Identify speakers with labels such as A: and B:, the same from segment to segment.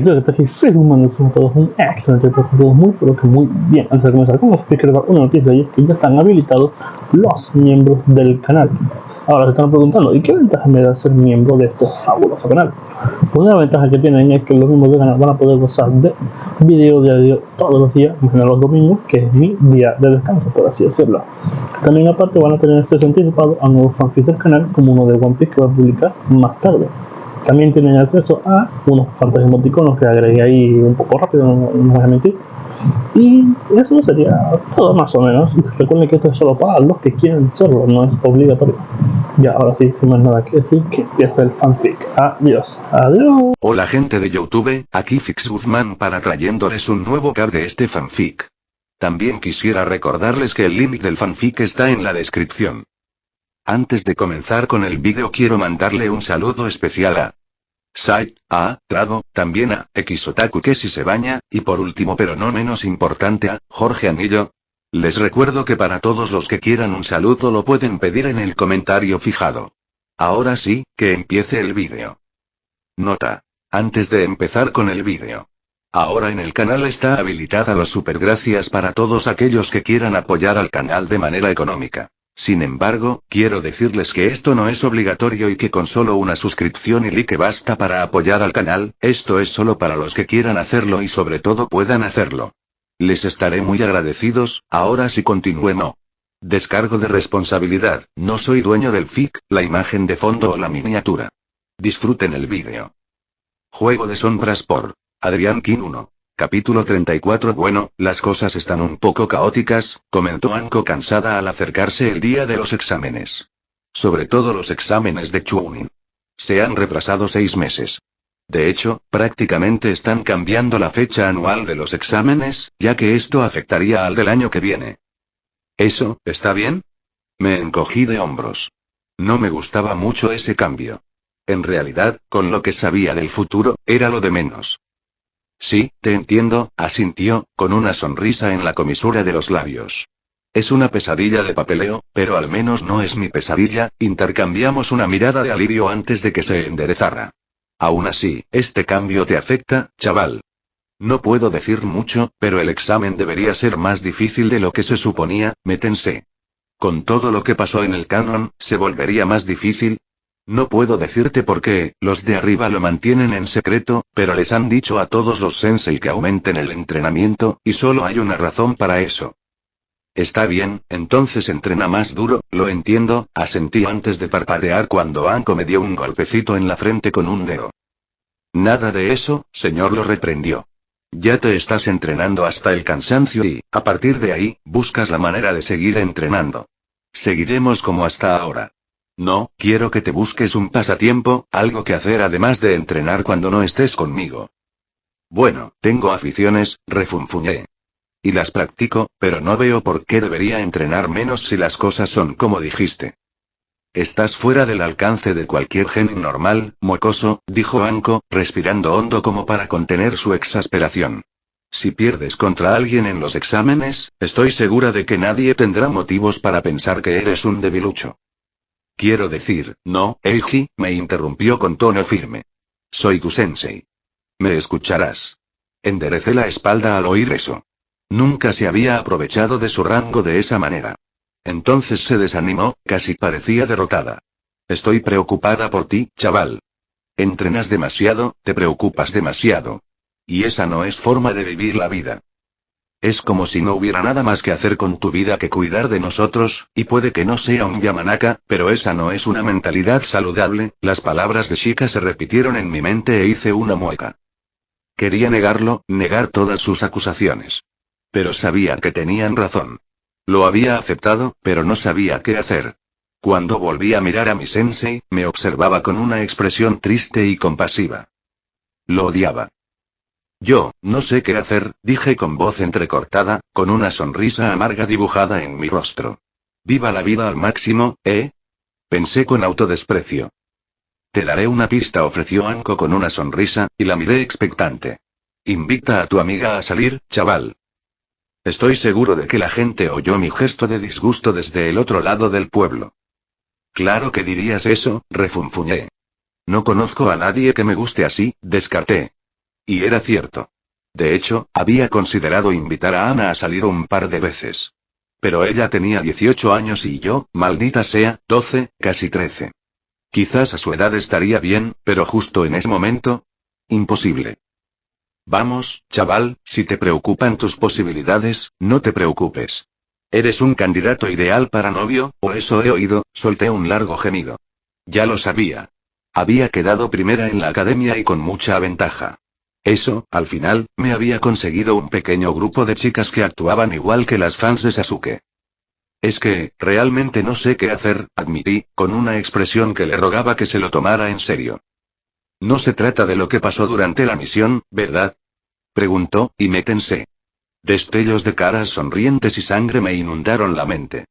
A: creo que traje Facebook son todos un excelente, todos muy, pero que muy bien. Antes de comenzar con los que quiero dar una noticia y es que ya están habilitados los miembros del canal. Ahora se están preguntando, ¿y qué ventaja me da ser miembro de este fabuloso canal? Pues una ventaja que tienen es que los miembros del canal van a poder gozar de video diario todos los días, menos los domingos, que es mi día de descanso, por así decirlo. También aparte van a tener acceso anticipado a nuevos fanfics del canal, como uno de One Piece que va a publicar más tarde. También tienen acceso a unos cuantos emoticonos que agregué ahí un poco rápido, no voy a mentir. Y eso sería todo más o menos. Recuerden que esto es solo para los que quieren serlo, no es obligatorio. Ya, ahora sí, sin más nada que decir, que empieza el fanfic. Adiós. Adiós.
B: Hola gente de YouTube, aquí Fix Guzmán para trayéndoles un nuevo cap de este fanfic. También quisiera recordarles que el link del fanfic está en la descripción. Antes de comenzar con el vídeo quiero mandarle un saludo especial a Sai, a Trago, también a Xotaku que si se baña, y por último pero no menos importante a Jorge Anillo. Les recuerdo que para todos los que quieran un saludo lo pueden pedir en el comentario fijado. Ahora sí, que empiece el vídeo. Nota. Antes de empezar con el vídeo. Ahora en el canal está habilitada los supergracias para todos aquellos que quieran apoyar al canal de manera económica. Sin embargo, quiero decirles que esto no es obligatorio y que con solo una suscripción y like basta para apoyar al canal, esto es solo para los que quieran hacerlo y sobre todo puedan hacerlo. Les estaré muy agradecidos, ahora sí continúe no. Descargo de responsabilidad, no soy dueño del fic, la imagen de fondo o la miniatura. Disfruten el vídeo. Juego de sombras por Adrián King 1. Capítulo 34. Bueno, las cosas están un poco caóticas, comentó Anko cansada al acercarse el día de los exámenes. Sobre todo los exámenes de Chunin. Se han retrasado 6 meses. De hecho, prácticamente están cambiando la fecha anual de los exámenes, ya que esto afectaría al del año que viene. ¿Eso, está bien? Me encogí de hombros. No me gustaba mucho ese cambio. En realidad, con lo que sabía del futuro, era lo de menos. Sí, te entiendo, asintió, con una sonrisa en la comisura de los labios. Es una pesadilla de papeleo, pero al menos no es mi pesadilla, intercambiamos una mirada de alivio antes de que se enderezara. Aún así, este cambio te afecta, chaval. No puedo decir mucho, pero el examen debería ser más difícil de lo que se suponía, me tensé. Con todo lo que pasó en el canon, ¿se volvería más difícil? No puedo decirte por qué, los de arriba lo mantienen en secreto, pero les han dicho a todos los sensei que aumenten el entrenamiento, y solo hay una razón para eso. Está bien, entonces entrena más duro, lo entiendo, asentí antes de parpadear cuando Anko me dio un golpecito en la frente con un dedo. Nada de eso, señor, lo reprendió. Ya te estás entrenando hasta el cansancio y, a partir de ahí, buscas la manera de seguir entrenando. Seguiremos como hasta ahora. No, quiero que te busques un pasatiempo, algo que hacer además de entrenar cuando no estés conmigo. Bueno, tengo aficiones, refunfuñé. Y las practico, pero no veo por qué debería entrenar menos si las cosas son como dijiste. Estás fuera del alcance de cualquier genin normal, mocoso, dijo Anko, respirando hondo como para contener su exasperación. Si pierdes contra alguien en los exámenes, estoy segura de que nadie tendrá motivos para pensar que eres un debilucho. Quiero decir, no, Eiji, me interrumpió con tono firme. Soy tu sensei. ¿Me escucharás? Enderecé la espalda al oír eso. Nunca se había aprovechado de su rango de esa manera. Entonces se desanimó, casi parecía derrotada. Estoy preocupada por ti, chaval. Entrenas demasiado, te preocupas demasiado. Y esa no es forma de vivir la vida. Es como si no hubiera nada más que hacer con tu vida que cuidar de nosotros, y puede que no sea un Yamanaka, pero esa no es una mentalidad saludable. Las palabras de Shika se repitieron en mi mente e hice una mueca. Quería negarlo, negar todas sus acusaciones. Pero sabía que tenían razón. Lo había aceptado, pero no sabía qué hacer. Cuando volví a mirar a mi sensei, me observaba con una expresión triste y compasiva. Lo odiaba. Yo, no sé qué hacer, dije con voz entrecortada, con una sonrisa amarga dibujada en mi rostro. Viva la vida al máximo, ¿eh? Pensé con autodesprecio. Te daré una pista, ofreció Anko con una sonrisa, y la miré expectante. Invita a tu amiga a salir, chaval. Estoy seguro de que la gente oyó mi gesto de disgusto desde el otro lado del pueblo. Claro que dirías eso, refunfuñé. No conozco a nadie que me guste así, descarté. Y era cierto. De hecho, había considerado invitar a Ana a salir un par de veces. Pero ella tenía 18 años y yo, maldita sea, 12, casi 13. Quizás a su edad estaría bien, pero justo en ese momento... imposible. Vamos, chaval, si te preocupan tus posibilidades, no te preocupes. Eres un candidato ideal para novio, o eso he oído, solté un largo gemido. Ya lo sabía. Había quedado primera en la academia y con mucha ventaja. Eso, al final, me había conseguido un pequeño grupo de chicas que actuaban igual que las fans de Sasuke. Es que, realmente no sé qué hacer, admití, con una expresión que le rogaba que se lo tomara en serio. No se trata de lo que pasó durante la misión, ¿verdad? Preguntó, y me tensé. Destellos de caras sonrientes y sangre me inundaron la mente.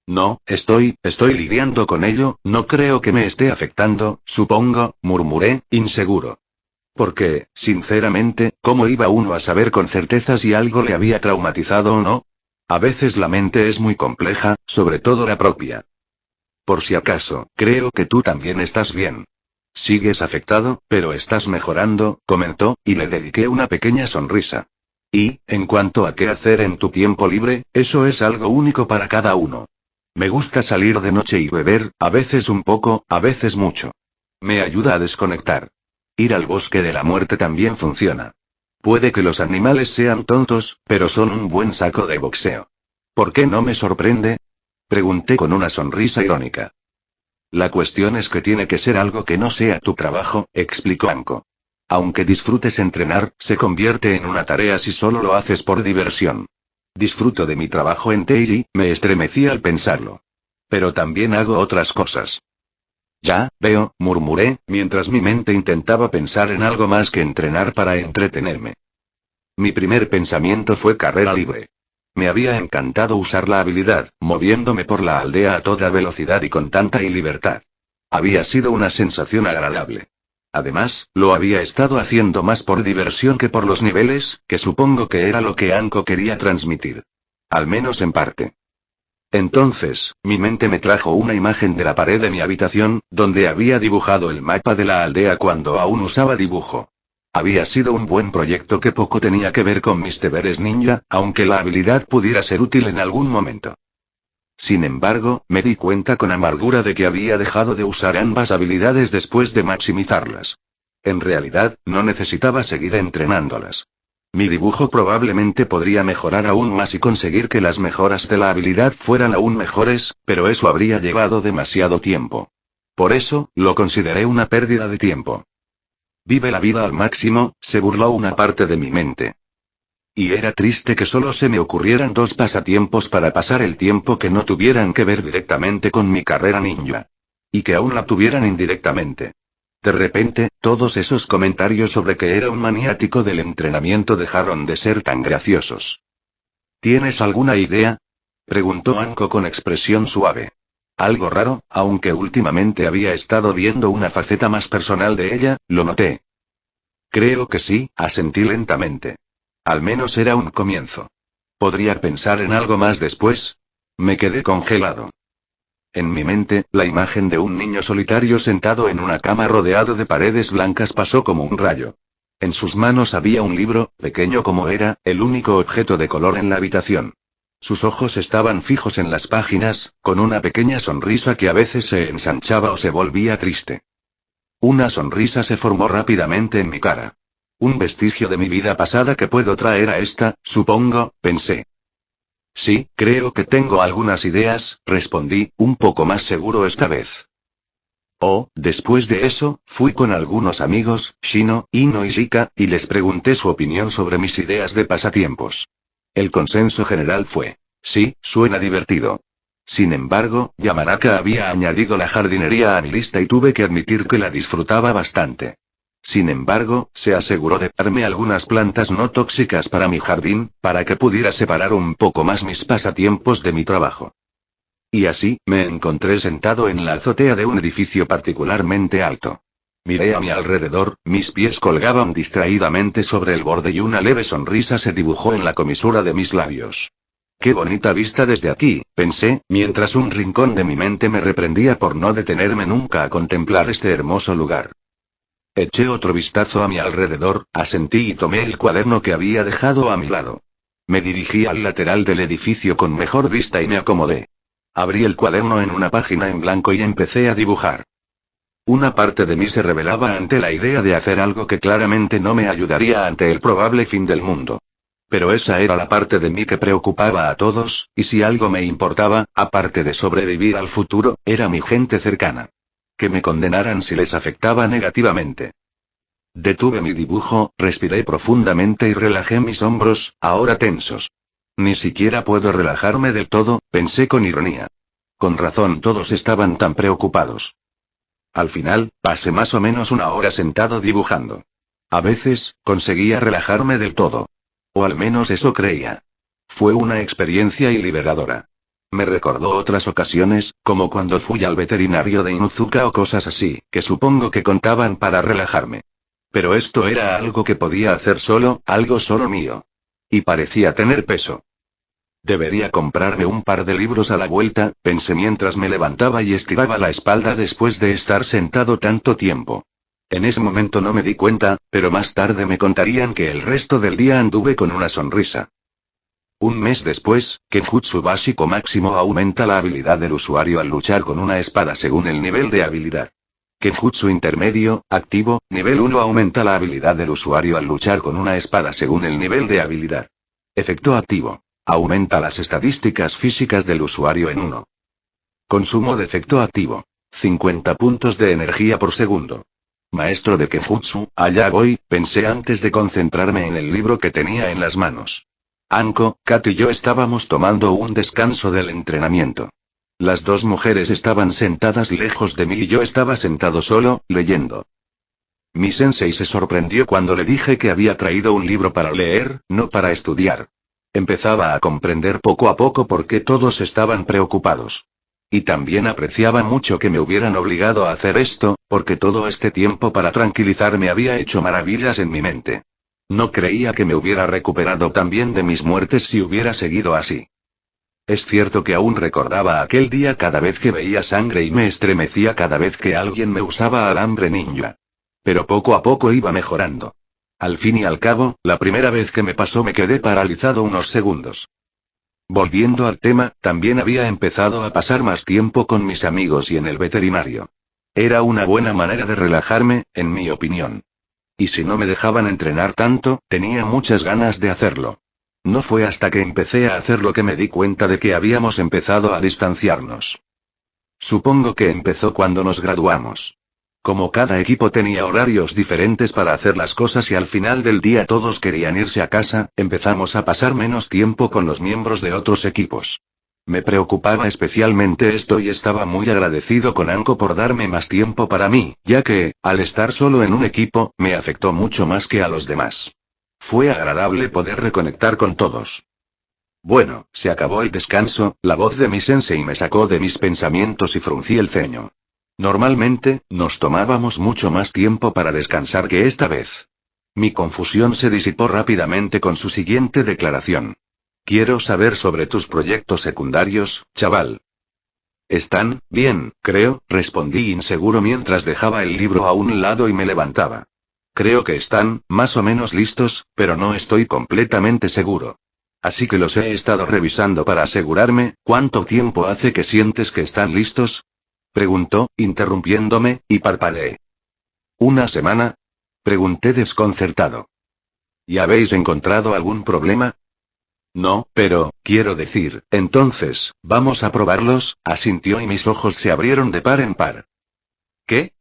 B: No, estoy lidiando con ello, no creo que me esté afectando, supongo, murmuré, inseguro. Porque, sinceramente, ¿cómo iba uno a saber con certeza si algo le había traumatizado o no? A veces la mente es muy compleja, sobre todo la propia. Por si acaso, creo que tú también estás bien. Sigues afectado, pero estás mejorando, comentó, y le dediqué una pequeña sonrisa. Y, en cuanto a qué hacer en tu tiempo libre, eso es algo único para cada uno. Me gusta salir de noche y beber, a veces un poco, a veces mucho. Me ayuda a desconectar. Ir al bosque de la muerte también funciona. Puede que los animales sean tontos, pero son un buen saco de boxeo. ¿Por qué no me sorprende? Pregunté con una sonrisa irónica. La cuestión es que tiene que ser algo que no sea tu trabajo, explicó Anko. Aunque disfrutes entrenar, se convierte en una tarea si solo lo haces por diversión. Disfruto de mi trabajo en Teiri, me estremecí al pensarlo. Pero también hago otras cosas. Ya, veo, murmuré, mientras mi mente intentaba pensar en algo más que entrenar para entretenerme. Mi primer pensamiento fue carrera libre. Me había encantado usar la habilidad, moviéndome por la aldea a toda velocidad y con tanta libertad. Había sido una sensación agradable. Además, lo había estado haciendo más por diversión que por los niveles, que supongo que era lo que Anko quería transmitir. Al menos en parte. Entonces, mi mente me trajo una imagen de la pared de mi habitación, donde había dibujado el mapa de la aldea cuando aún usaba dibujo. Había sido un buen proyecto que poco tenía que ver con mis deberes ninja, aunque la habilidad pudiera ser útil en algún momento. Sin embargo, me di cuenta con amargura de que había dejado de usar ambas habilidades después de maximizarlas. En realidad, no necesitaba seguir entrenándolas. Mi dibujo probablemente podría mejorar aún más y conseguir que las mejoras de la habilidad fueran aún mejores, pero eso habría llevado demasiado tiempo. Por eso, lo consideré una pérdida de tiempo. Vive la vida al máximo, se burló una parte de mi mente. Y era triste que solo se me ocurrieran dos pasatiempos para pasar el tiempo que no tuvieran que ver directamente con mi carrera ninja. Y que aún la tuvieran indirectamente. De repente, todos esos comentarios sobre que era un maniático del entrenamiento dejaron de ser tan graciosos. ¿Tienes alguna idea? Preguntó Anko con expresión suave. Algo raro, aunque últimamente había estado viendo una faceta más personal de ella, lo noté. Creo que sí, asentí lentamente. Al menos era un comienzo. ¿Podría pensar en algo más después? Me quedé congelado. En mi mente, la imagen de un niño solitario sentado en una cama rodeado de paredes blancas pasó como un rayo. En sus manos había un libro, pequeño como era, el único objeto de color en la habitación. Sus ojos estaban fijos en las páginas, con una pequeña sonrisa que a veces se ensanchaba o se volvía triste. Una sonrisa se formó rápidamente en mi cara. Un vestigio de mi vida pasada que puedo traer a esta, supongo, pensé. Sí, creo que tengo algunas ideas, respondí, un poco más seguro esta vez. Después de eso, fui con algunos amigos, Shino, Ino y Rika, y les pregunté su opinión sobre mis ideas de pasatiempos. El consenso general fue: sí, suena divertido. Sin embargo, Yamanaka había añadido la jardinería a mi lista y tuve que admitir que la disfrutaba bastante. Sin embargo, se aseguró de darme algunas plantas no tóxicas para mi jardín, para que pudiera separar un poco más mis pasatiempos de mi trabajo. Y así, me encontré sentado en la azotea de un edificio particularmente alto. Miré a mi alrededor, mis pies colgaban distraídamente sobre el borde y una leve sonrisa se dibujó en la comisura de mis labios. Qué bonita vista desde aquí, pensé, mientras un rincón de mi mente me reprendía por no detenerme nunca a contemplar este hermoso lugar. Eché otro vistazo a mi alrededor, asentí y tomé el cuaderno que había dejado a mi lado. Me dirigí al lateral del edificio con mejor vista y me acomodé. Abrí el cuaderno en una página en blanco y empecé a dibujar. Una parte de mí se rebelaba ante la idea de hacer algo que claramente no me ayudaría ante el probable fin del mundo. Pero esa era la parte de mí que preocupaba a todos, y si algo me importaba, aparte de sobrevivir al futuro, era mi gente cercana. Que me condenaran si les afectaba negativamente. Detuve mi dibujo, respiré profundamente y relajé mis hombros, ahora tensos. Ni siquiera puedo relajarme del todo, pensé con ironía. Con razón todos estaban tan preocupados. Al final, pasé más o menos una hora sentado dibujando. A veces, conseguía relajarme del todo. O al menos eso creía. Fue una experiencia liberadora. Me recordó otras ocasiones, como cuando fui al veterinario de Inuzuka o cosas así, que supongo que contaban para relajarme. Pero esto era algo que podía hacer solo, algo solo mío. Y parecía tener peso. Debería comprarme un par de libros a la vuelta, pensé mientras me levantaba y estiraba la espalda después de estar sentado tanto tiempo. En ese momento no me di cuenta, pero más tarde me contarían que el resto del día anduve con una sonrisa. Un mes después, Kenjutsu básico máximo aumenta la habilidad del usuario al luchar con una espada según el nivel de habilidad. Kenjutsu intermedio, activo, nivel 1 aumenta la habilidad del usuario al luchar con una espada según el nivel de habilidad. Efecto activo. Aumenta las estadísticas físicas del usuario en 1. Consumo de efecto activo. 50 puntos de energía por segundo. Maestro de Kenjutsu, allá voy, pensé antes de concentrarme en el libro que tenía en las manos. Anko, Kat y yo estábamos tomando un descanso del entrenamiento. Las dos mujeres estaban sentadas lejos de mí y yo estaba sentado solo, leyendo. Mi sensei se sorprendió cuando le dije que había traído un libro para leer, no para estudiar. Empezaba a comprender poco a poco por qué todos estaban preocupados. Y también apreciaba mucho que me hubieran obligado a hacer esto, porque todo este tiempo para tranquilizarme había hecho maravillas en mi mente. No creía que me hubiera recuperado tan bien de mis muertes si hubiera seguido así. Es cierto que aún recordaba aquel día cada vez que veía sangre y me estremecía cada vez que alguien me usaba alambre ninja. Pero poco a poco iba mejorando. Al fin y al cabo, la primera vez que me pasó me quedé paralizado unos segundos. Volviendo al tema, también había empezado a pasar más tiempo con mis amigos y en el veterinario. Era una buena manera de relajarme, en mi opinión. Y si no me dejaban entrenar tanto, tenía muchas ganas de hacerlo. No fue hasta que empecé a hacerlo que me di cuenta de que habíamos empezado a distanciarnos. Supongo que empezó cuando nos graduamos. Como cada equipo tenía horarios diferentes para hacer las cosas y al final del día todos querían irse a casa, empezamos a pasar menos tiempo con los miembros de otros equipos. Me preocupaba especialmente esto y estaba muy agradecido con Anko por darme más tiempo para mí, ya que, al estar solo en un equipo, me afectó mucho más que a los demás. Fue agradable poder reconectar con todos. Bueno, se acabó el descanso, la voz de mi sensei me sacó de mis pensamientos y fruncí el ceño. Normalmente, nos tomábamos mucho más tiempo para descansar que esta vez. Mi confusión se disipó rápidamente con su siguiente declaración. Quiero saber sobre tus proyectos secundarios, chaval. Están bien, creo, respondí inseguro mientras dejaba el libro a un lado y me levantaba. Creo que están, más o menos listos, pero no estoy completamente seguro. Así que los he estado revisando para asegurarme. ¿Cuánto tiempo hace que sientes que están listos? Preguntó, interrumpiéndome, y parpadeé. ¿Una semana? Pregunté desconcertado. ¿Y habéis encontrado algún problema? No, pero, quiero decir, entonces, vamos a probarlos, asintió y mis ojos se abrieron de par en par. ¿Qué?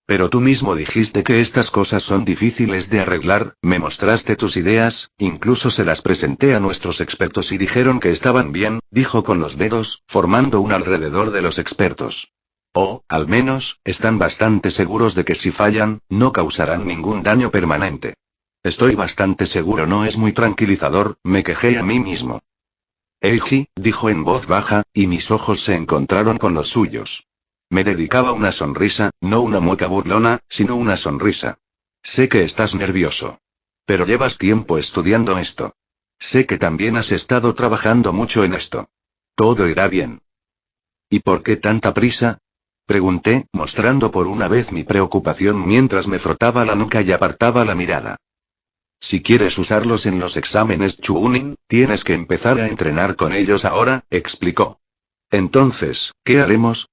B: Pero tú mismo dijiste que estas cosas son difíciles de arreglar, me mostraste tus ideas, incluso se las presenté a nuestros expertos y dijeron que estaban bien, dijo con los dedos, formando un alrededor de los expertos. O, al menos, están bastante seguros de que si fallan, no causarán ningún daño permanente. Estoy bastante seguro, no es muy tranquilizador, me quejé a mí mismo. Eiji, dijo en voz baja, y mis ojos se encontraron con los suyos. Me dedicaba una sonrisa, no una mueca burlona, sino una sonrisa. Sé que estás nervioso. Pero llevas tiempo estudiando esto. Sé que también has estado trabajando mucho en esto. Todo irá bien. ¿Y por qué tanta prisa? Pregunté, mostrando por una vez mi preocupación mientras me frotaba la nuca y apartaba la mirada. Si quieres usarlos en los exámenes Chunin, tienes que empezar a entrenar con ellos ahora, explicó. Entonces, ¿qué haremos?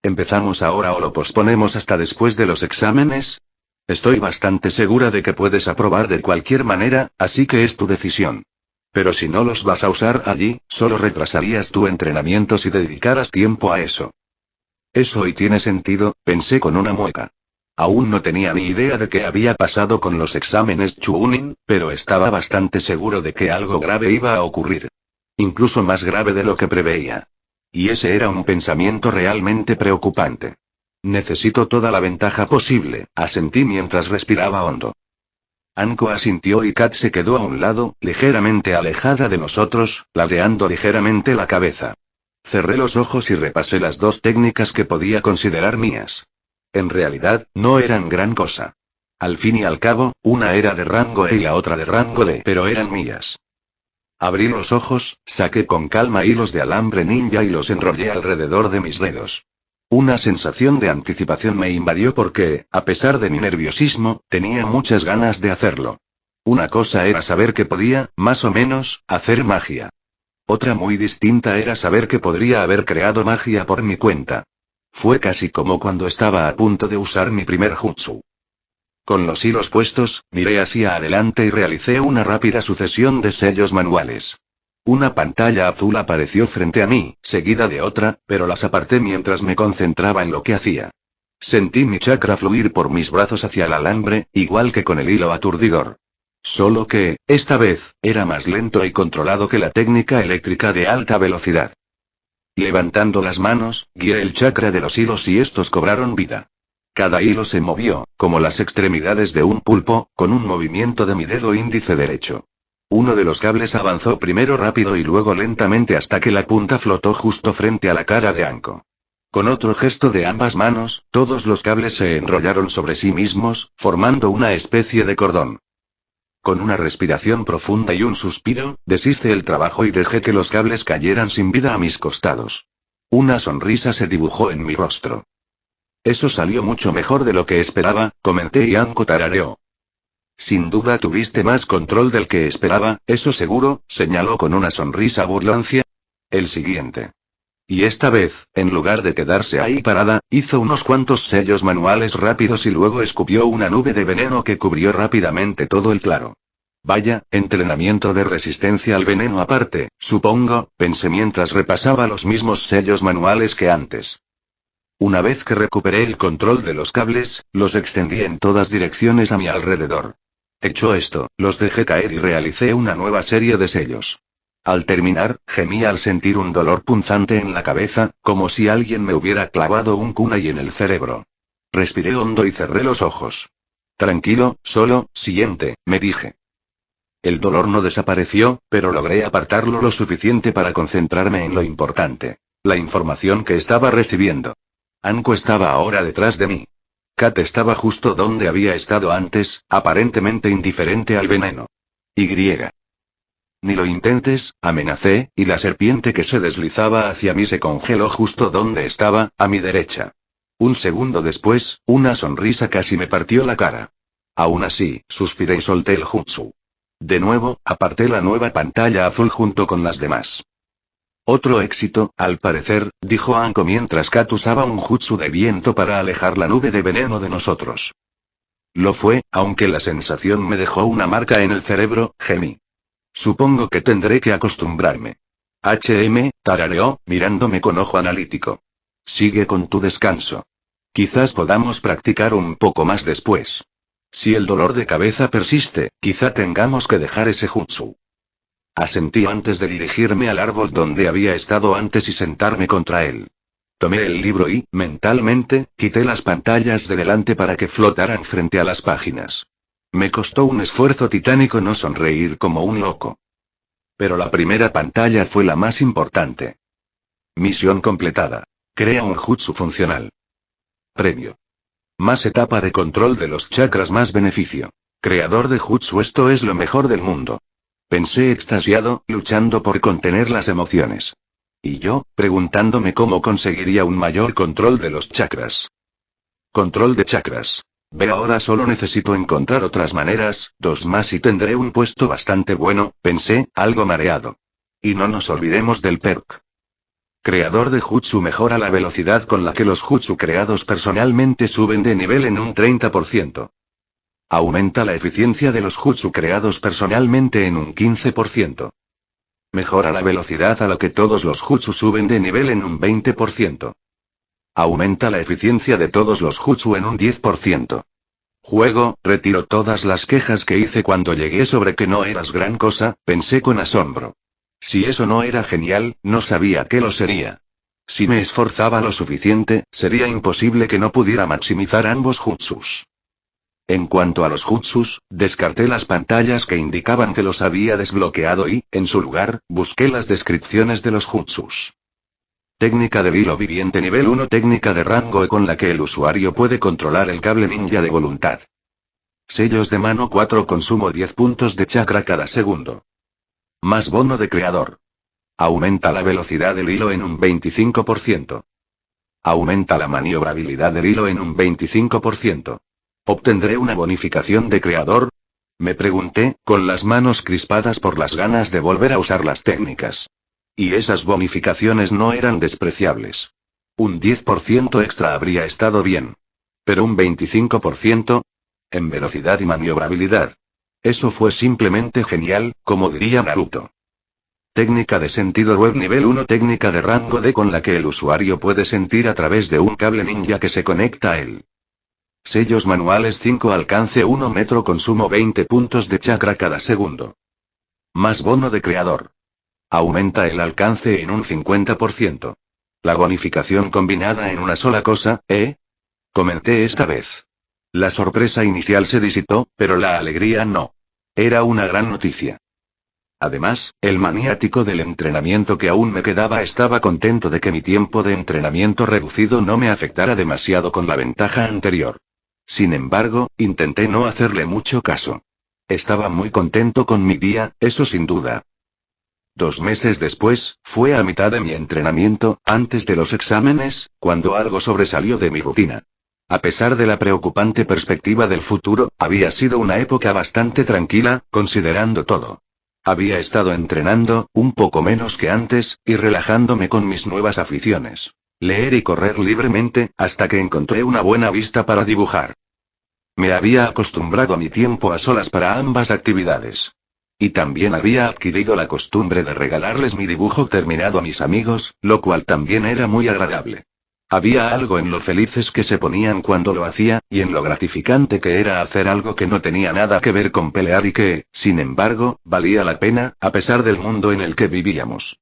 B: ¿Empezamos ahora o lo posponemos hasta después de los exámenes? Estoy bastante segura de que puedes aprobar de cualquier manera, así que es tu decisión. Pero si no los vas a usar allí, solo retrasarías tu entrenamiento si dedicaras tiempo a eso. Eso hoy tiene sentido, pensé con una mueca. Aún no tenía ni idea de qué había pasado con los exámenes Chunin, pero estaba bastante seguro de que algo grave iba a ocurrir. Incluso más grave de lo que preveía. Y ese era un pensamiento realmente preocupante. Necesito toda la ventaja posible, asentí mientras respiraba hondo. Anko asintió y Kat se quedó a un lado, ligeramente alejada de nosotros, ladeando ligeramente la cabeza. Cerré los ojos y repasé las dos técnicas que podía considerar mías. En realidad, no eran gran cosa. Al fin y al cabo, una era de rango E y la otra de rango D, pero eran mías. Abrí los ojos, saqué con calma hilos de alambre ninja y los enrollé alrededor de mis dedos. Una sensación de anticipación me invadió porque, a pesar de mi nerviosismo, tenía muchas ganas de hacerlo. Una cosa era saber que podía, más o menos, hacer magia. Otra muy distinta era saber que podría haber creado magia por mi cuenta. Fue casi como cuando estaba a punto de usar mi primer jutsu. Con los hilos puestos, miré hacia adelante y realicé una rápida sucesión de sellos manuales. Una pantalla azul apareció frente a mí, seguida de otra, pero las aparté mientras me concentraba en lo que hacía. Sentí mi chakra fluir por mis brazos hacia el alambre, igual que con el hilo aturdidor. Solo que, esta vez, era más lento y controlado que la técnica eléctrica de alta velocidad. Levantando las manos, guié el chakra de los hilos y estos cobraron vida. Cada hilo se movió, como las extremidades de un pulpo, con un movimiento de mi dedo índice derecho. Uno de los cables avanzó primero rápido y luego lentamente hasta que la punta flotó justo frente a la cara de Anko. Con otro gesto de ambas manos, todos los cables se enrollaron sobre sí mismos, formando una especie de cordón. Con una respiración profunda y un suspiro, deshice el trabajo y dejé que los cables cayeran sin vida a mis costados. Una sonrisa se dibujó en mi rostro. Eso salió mucho mejor de lo que esperaba, comenté y Anko tarareó. Sin duda tuviste más control del que esperaba, eso seguro, señaló con una sonrisa burlancia. El siguiente. Y esta vez, en lugar de quedarse ahí parada, hizo unos cuantos sellos manuales rápidos y luego escupió una nube de veneno que cubrió rápidamente todo el claro. Vaya, entrenamiento de resistencia al veneno aparte, supongo, pensé mientras repasaba los mismos sellos manuales que antes. Una vez que recuperé el control de los cables, los extendí en todas direcciones a mi alrededor. Hecho esto, los dejé caer y realicé una nueva serie de sellos. Al terminar, gemí al sentir un dolor punzante en la cabeza, como si alguien me hubiera clavado un kunai en el cerebro. Respiré hondo y cerré los ojos. Tranquilo, solo, siguiente, me dije. El dolor no desapareció, pero logré apartarlo lo suficiente para concentrarme en lo importante. La información que estaba recibiendo. Anko estaba ahora detrás de mí. Kat estaba justo donde había estado antes, aparentemente indiferente al veneno. Y. Ni lo intentes, amenacé, y la serpiente que se deslizaba hacia mí se congeló justo donde estaba, a mi derecha. Un segundo después, una sonrisa casi me partió la cara. Aún así, suspiré y solté el jutsu. De nuevo, aparté la nueva pantalla azul junto con las demás. Otro éxito, al parecer, dijo Anko mientras Kat usaba un jutsu de viento para alejar la nube de veneno de nosotros. Lo fue, aunque la sensación me dejó una marca en el cerebro, gemí. Supongo que tendré que acostumbrarme. Tarareó, mirándome con ojo analítico. Sigue con tu descanso. Quizás podamos practicar un poco más después. Si el dolor de cabeza persiste, quizá tengamos que dejar ese jutsu. Asentí antes de dirigirme al árbol donde había estado antes y sentarme contra él. Tomé el libro y, mentalmente, quité las pantallas de delante para que flotaran frente a las páginas. Me costó un esfuerzo titánico no sonreír como un loco. Pero la primera pantalla fue la más importante. Misión completada. Crea un jutsu funcional. Premio. Más etapa de control de los chakras, más beneficio. Creador de jutsu, esto es lo mejor del mundo. Pensé extasiado, luchando por contener las emociones. Y yo, preguntándome cómo conseguiría un mayor control de los chakras. Control de chakras. Ve, ahora solo necesito encontrar otras maneras, 2 más y tendré un puesto bastante bueno, pensé, algo mareado. Y no nos olvidemos del perk. Creador de Jutsu mejora la velocidad con la que los Jutsu creados personalmente suben de nivel en un 30%. Aumenta la eficiencia de los Jutsu creados personalmente en un 15%. Mejora la velocidad a la que todos los Jutsu suben de nivel en un 20%. Aumenta la eficiencia de todos los Jutsu en un 10%. Juego, retiro todas las quejas que hice cuando llegué sobre que no eras gran cosa, pensé con asombro. Si eso no era genial, no sabía qué lo sería. Si me esforzaba lo suficiente, sería imposible que no pudiera maximizar ambos jutsus. En cuanto a los jutsus, descarté las pantallas que indicaban que los había desbloqueado y, en su lugar, busqué las descripciones de los jutsus. Técnica del hilo viviente nivel 1. Técnica de rango E con la que el usuario puede controlar el cable ninja de voluntad. Sellos de mano 4. Consumo 10 puntos de chakra cada segundo. Más bono de creador. Aumenta la velocidad del hilo en un 25%. Aumenta la maniobrabilidad del hilo en un 25%. ¿Obtendré una bonificación de creador? Me pregunté, con las manos crispadas por las ganas de volver a usar las técnicas. Y esas bonificaciones no eran despreciables. Un 10% extra habría estado bien. Pero un 25%. En velocidad y maniobrabilidad. Eso fue simplemente genial, como diría Naruto. Técnica de sentido web nivel 1. Técnica de rango D con la que el usuario puede sentir a través de un cable ninja que se conecta a él. Sellos manuales 5. Alcance 1 metro. Consumo 20 puntos de chakra cada segundo. Más bono de creador. Aumenta el alcance en un 50%. La bonificación combinada en una sola cosa, Comenté esta vez. La sorpresa inicial se disipó, pero la alegría no. Era una gran noticia. Además, el maniático del entrenamiento que aún me quedaba estaba contento de que mi tiempo de entrenamiento reducido no me afectara demasiado con la ventaja anterior. Sin embargo, intenté no hacerle mucho caso. Estaba muy contento con mi día, eso sin duda. 2 meses después, fue a mitad de mi entrenamiento, antes de los exámenes, cuando algo sobresalió de mi rutina. A pesar de la preocupante perspectiva del futuro, había sido una época bastante tranquila, considerando todo. Había estado entrenando, un poco menos que antes, y relajándome con mis nuevas aficiones. Leer y correr libremente, hasta que encontré una buena vista para dibujar. Me había acostumbrado a mi tiempo a solas para ambas actividades. Y también había adquirido la costumbre de regalarles mi dibujo terminado a mis amigos, lo cual también era muy agradable. Había algo en lo felices que se ponían cuando lo hacía, y en lo gratificante que era hacer algo que no tenía nada que ver con pelear y que, sin embargo, valía la pena, a pesar del mundo en el que vivíamos.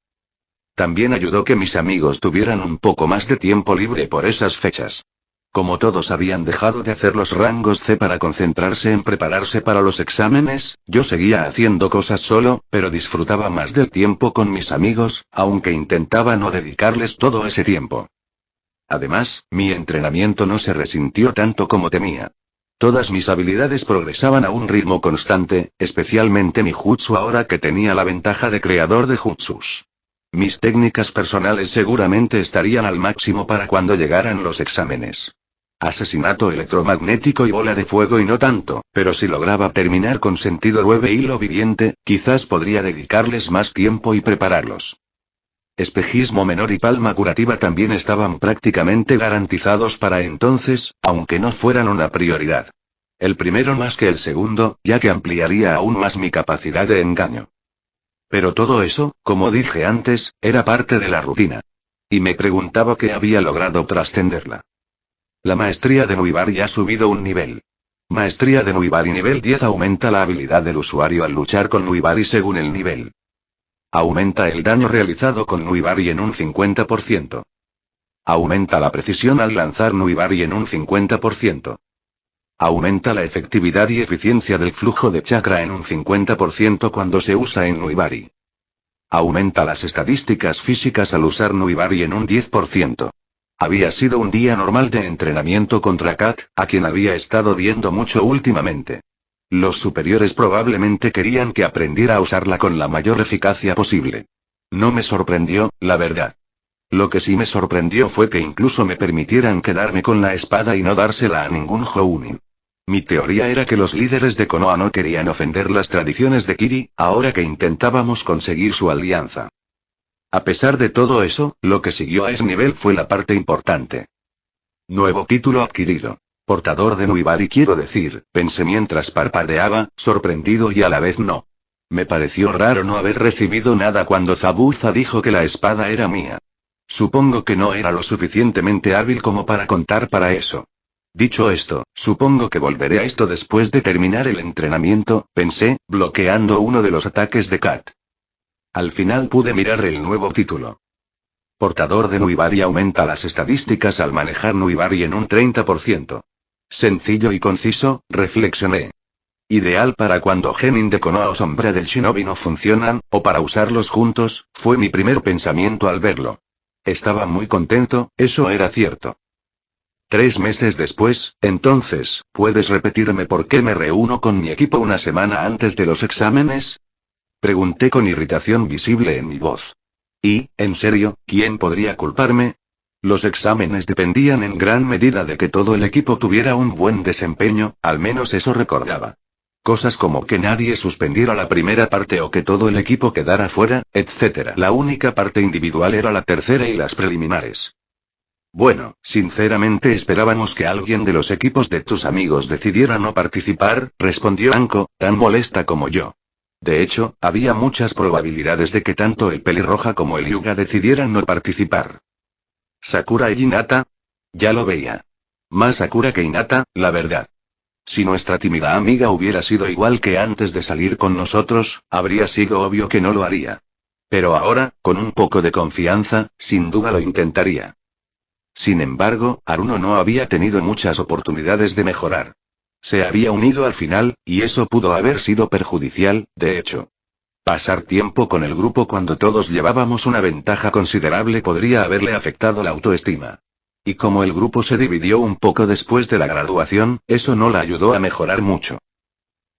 B: También ayudó que mis amigos tuvieran un poco más de tiempo libre por esas fechas. Como todos habían dejado de hacer los rangos C para concentrarse en prepararse para los exámenes, yo seguía haciendo cosas solo, pero disfrutaba más del tiempo con mis amigos, aunque intentaba no dedicarles todo ese tiempo. Además, mi entrenamiento no se resintió tanto como temía. Todas mis habilidades progresaban a un ritmo constante, especialmente mi jutsu ahora que tenía la ventaja de creador de jutsus. Mis técnicas personales seguramente estarían al máximo para cuando llegaran los exámenes. Asesinato electromagnético y bola de fuego y no tanto, pero si lograba terminar con sentido 9 hilo viviente, quizás podría dedicarles más tiempo y prepararlos. Espejismo menor y palma curativa también estaban prácticamente garantizados para entonces, aunque no fueran una prioridad. El primero más que el segundo, ya que ampliaría aún más mi capacidad de engaño. Pero todo eso, como dije antes, era parte de la rutina. Y me preguntaba qué había logrado trascenderla. La maestría de Nuibari ha subido un nivel. Maestría de Nuibari nivel 10 aumenta la habilidad del usuario al luchar con Nuibari según el nivel. Aumenta el daño realizado con Nuibari en un 50%. Aumenta la precisión al lanzar Nuibari en un 50%. Aumenta la efectividad y eficiencia del flujo de chakra en un 50% cuando se usa en Nuibari. Aumenta las estadísticas físicas al usar Nuibari en un 10%. Había sido un día normal de entrenamiento contra Kat, a quien había estado viendo mucho últimamente. Los superiores probablemente querían que aprendiera a usarla con la mayor eficacia posible. No me sorprendió, la verdad. Lo que sí me sorprendió fue que incluso me permitieran quedarme con la espada y no dársela a ningún Jounin. Mi teoría era que los líderes de Konoha no querían ofender las tradiciones de Kiri, ahora que intentábamos conseguir su alianza. A pesar de todo eso, lo que siguió a ese nivel fue la parte importante. Nuevo título adquirido. Portador de Nuibari quiero decir, pensé mientras parpadeaba, sorprendido y a la vez no. Me pareció raro no haber recibido nada cuando Zabuza dijo que la espada era mía. Supongo que no era lo suficientemente hábil como para contar para eso. Dicho esto, supongo que volveré a esto después de terminar el entrenamiento, pensé, bloqueando uno de los ataques de Kat. Al final pude mirar el nuevo título. Portador de Nuibari aumenta las estadísticas al manejar Nuibari en un 30%. Sencillo y conciso, reflexioné. Ideal para cuando Genin de Konoha o Sombra del Shinobi no funcionan, o para usarlos juntos, fue mi primer pensamiento al verlo. Estaba muy contento, eso era cierto. 3 meses después, entonces, ¿puedes repetirme por qué me reúno con mi equipo una semana antes de los exámenes? Pregunté con irritación visible en mi voz. Y, en serio, ¿quién podría culparme? Los exámenes dependían en gran medida de que todo el equipo tuviera un buen desempeño, al menos eso recordaba. Cosas como que nadie suspendiera la primera parte o que todo el equipo quedara fuera, etc. La única parte individual era la tercera y las preliminares. Bueno, sinceramente esperábamos que alguien de los equipos de tus amigos decidiera no participar, respondió Anko, tan molesta como yo. De hecho, había muchas probabilidades de que tanto el Pelirroja como el Hyuga decidieran no participar. ¿Sakura y Hinata? Ya lo veía. Más Sakura que Hinata, la verdad. Si nuestra tímida amiga hubiera sido igual que antes de salir con nosotros, habría sido obvio que no lo haría. Pero ahora, con un poco de confianza, sin duda lo intentaría. Sin embargo, Haruno no había tenido muchas oportunidades de mejorar. Se había unido al final, y eso pudo haber sido perjudicial, de hecho. Pasar tiempo con el grupo cuando todos llevábamos una ventaja considerable podría haberle afectado la autoestima. Y como el grupo se dividió un poco después de la graduación, eso no la ayudó a mejorar mucho.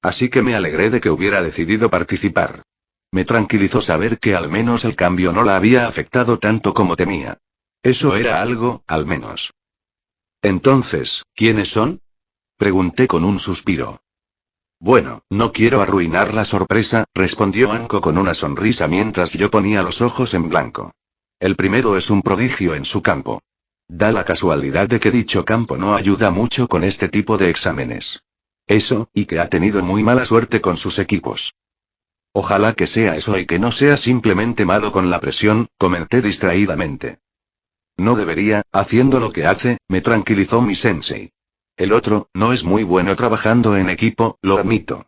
B: Así que me alegré de que hubiera decidido participar. Me tranquilizó saber que al menos el cambio no la había afectado tanto como temía. Eso era algo, al menos. Entonces, ¿quiénes son? Pregunté con un suspiro. Bueno, no quiero arruinar la sorpresa, respondió Anko con una sonrisa mientras yo ponía los ojos en blanco. El primero es un prodigio en su campo. Da la casualidad de que dicho campo no ayuda mucho con este tipo de exámenes. Eso, y que ha tenido muy mala suerte con sus equipos. Ojalá que sea eso y que no sea simplemente malo con la presión, comenté distraídamente. No debería, haciendo lo que hace, me tranquilizó mi sensei. El otro, no es muy bueno trabajando en equipo, lo admito.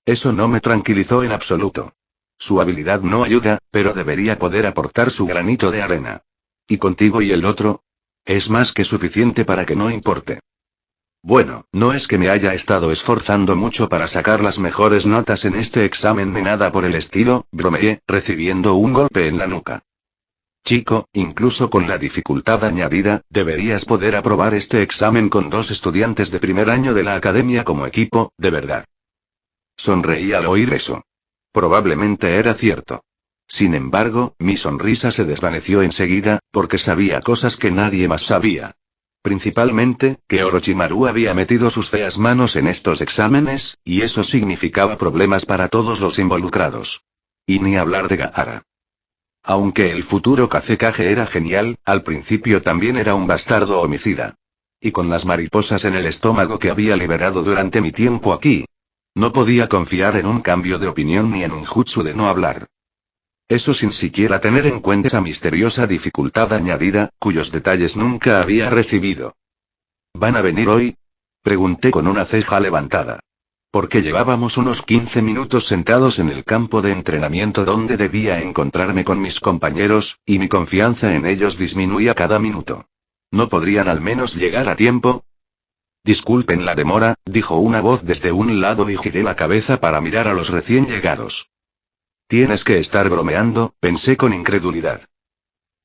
B: Eso no me tranquilizó en absoluto. Su habilidad no ayuda, pero debería poder aportar su granito de arena. ¿Y contigo y el otro? Es más que suficiente para que no importe. Bueno, no es que me haya estado esforzando mucho para sacar las mejores notas en este examen ni nada por el estilo, bromeé, recibiendo un golpe en la nuca. Chico, incluso con la dificultad añadida, deberías poder aprobar este examen con 2 estudiantes de primer año de la academia como equipo, de verdad. Sonreí al oír eso. Probablemente era cierto. Sin embargo, mi sonrisa se desvaneció enseguida, porque sabía cosas que nadie más sabía. Principalmente, que Orochimaru había metido sus feas manos en estos exámenes, y eso significaba problemas para todos los involucrados. Y ni hablar de Gaara. Aunque el futuro Kazekage era genial, al principio también era un bastardo homicida. Y con las mariposas en el estómago que había liberado durante mi tiempo aquí. No podía confiar en un cambio de opinión ni en un jutsu de no hablar. Eso sin siquiera tener en cuenta esa misteriosa dificultad añadida, cuyos detalles nunca había recibido. ¿Van a venir hoy? Pregunté con una ceja levantada. Porque llevábamos unos 15 minutos sentados en el campo de entrenamiento donde debía encontrarme con mis compañeros, y mi confianza en ellos disminuía cada minuto. ¿No podrían al menos llegar a tiempo? Disculpen la demora, dijo una voz desde un lado y giré la cabeza para mirar a los recién llegados. Tienes que estar bromeando, pensé con incredulidad.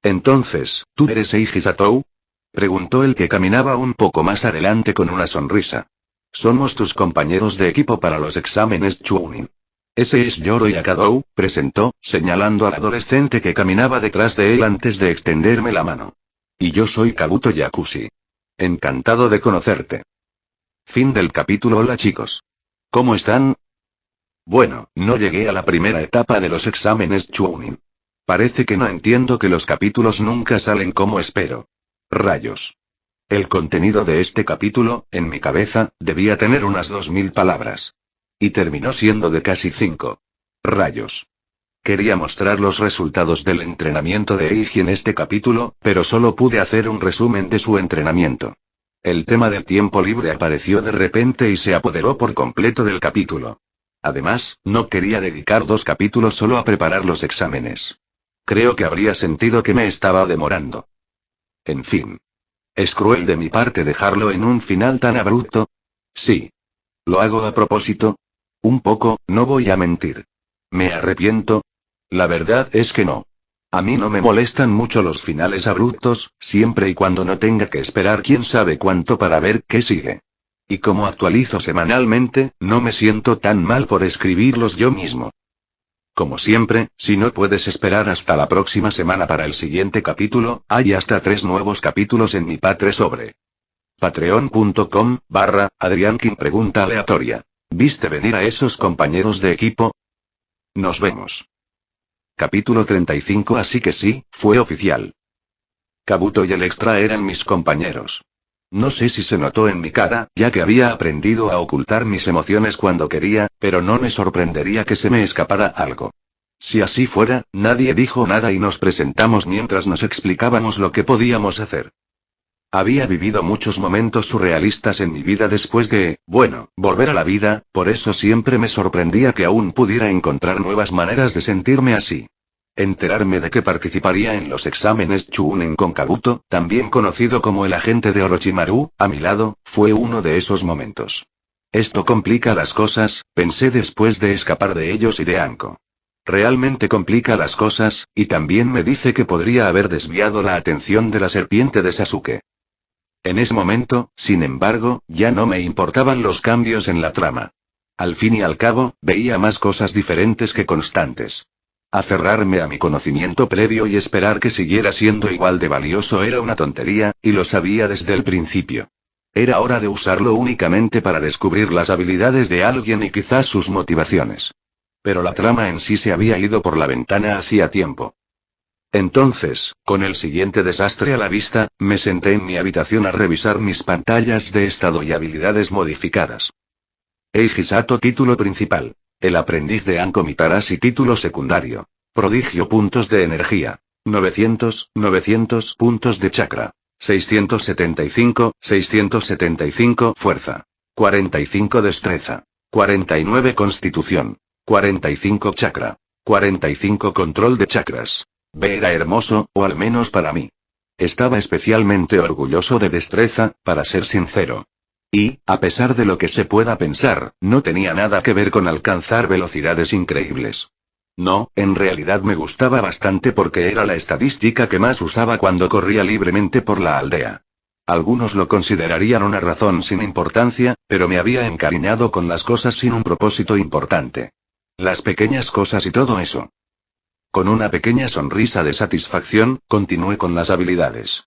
B: Entonces, ¿tú eres Eiji Satou? Preguntó el que caminaba un poco más adelante con una sonrisa. Somos tus compañeros de equipo para los exámenes Chunin. Ese es Yoro Yakadou, presentó, señalando al adolescente que caminaba detrás de él antes de extenderme la mano. Y yo soy Kabuto Yakushi. Encantado de conocerte. Fin del capítulo. Hola chicos. ¿Cómo están? Bueno, no llegué a la primera etapa de los exámenes Chunin. Parece que no entiendo que los capítulos nunca salen como espero. Rayos. El contenido de este capítulo, en mi cabeza, debía tener unas 2000 palabras. Y terminó siendo de casi 5. Rayos. Quería mostrar los resultados del entrenamiento de Eiji en este capítulo, pero solo pude hacer un resumen de su entrenamiento. El tema del tiempo libre apareció de repente y se apoderó por completo del capítulo. Además, no quería dedicar 2 capítulos solo a preparar los exámenes. Creo que habría sentido que me estaba demorando. En fin. ¿Es cruel de mi parte dejarlo en un final tan abrupto? Sí. ¿Lo hago a propósito? Un poco, no voy a mentir. ¿Me arrepiento? La verdad es que no. A mí no me molestan mucho los finales abruptos, siempre y cuando no tenga que esperar quién sabe cuánto para ver qué sigue. Y como actualizo semanalmente, no me siento tan mal por escribirlos yo mismo. Como siempre, si no puedes esperar hasta la próxima semana para el siguiente capítulo, hay hasta 3 nuevos capítulos en mi Patre sobre patreon.com/Adriankin pregunta aleatoria. ¿Viste venir a esos compañeros de equipo? Nos vemos. Capítulo 35. Así que sí, fue oficial. Kabuto y el extra eran mis compañeros. No sé si se notó en mi cara, ya que había aprendido a ocultar mis emociones cuando quería, pero no me sorprendería que se me escapara algo. Si así fuera, nadie dijo nada y nos presentamos mientras nos explicábamos lo que podíamos hacer. Había vivido muchos momentos surrealistas en mi vida después de, bueno, volver a la vida, por eso siempre me sorprendía que aún pudiera encontrar nuevas maneras de sentirme así. Enterarme de que participaría en los exámenes Chunin con Kabuto, también conocido como el agente de Orochimaru, a mi lado, fue uno de esos momentos. Esto complica las cosas, pensé después de escapar de ellos y de Anko. Realmente complica las cosas, y también me dice que podría haber desviado la atención de la serpiente de Sasuke. En ese momento, sin embargo, ya no me importaban los cambios en la trama. Al fin y al cabo, veía más cosas diferentes que constantes. Aferrarme a mi conocimiento previo y esperar que siguiera siendo igual de valioso era una tontería, y lo sabía desde el principio. Era hora de usarlo únicamente para descubrir las habilidades de alguien y quizás sus motivaciones. Pero la trama en sí se había ido por la ventana hacía tiempo. Entonces, con el siguiente desastre a la vista, me senté en mi habitación a revisar mis pantallas de estado y habilidades modificadas. Eiji Sato título principal. El aprendiz de Anko Mitarashi título secundario. Prodigio puntos de energía. 900 puntos de chakra. 675 fuerza. 45 destreza. 49 constitución. 45 chakra. 45 control de chakras. B era hermoso, o al menos para mí. Estaba especialmente orgulloso de destreza, para ser sincero. Y, a pesar de lo que se pueda pensar, no tenía nada que ver con alcanzar velocidades increíbles. No, en realidad me gustaba bastante porque era la estadística que más usaba cuando corría libremente por la aldea. Algunos lo considerarían una razón sin importancia, pero me había encariñado con las cosas sin un propósito importante. Las pequeñas cosas y todo eso. Con una pequeña sonrisa de satisfacción, continué con las habilidades.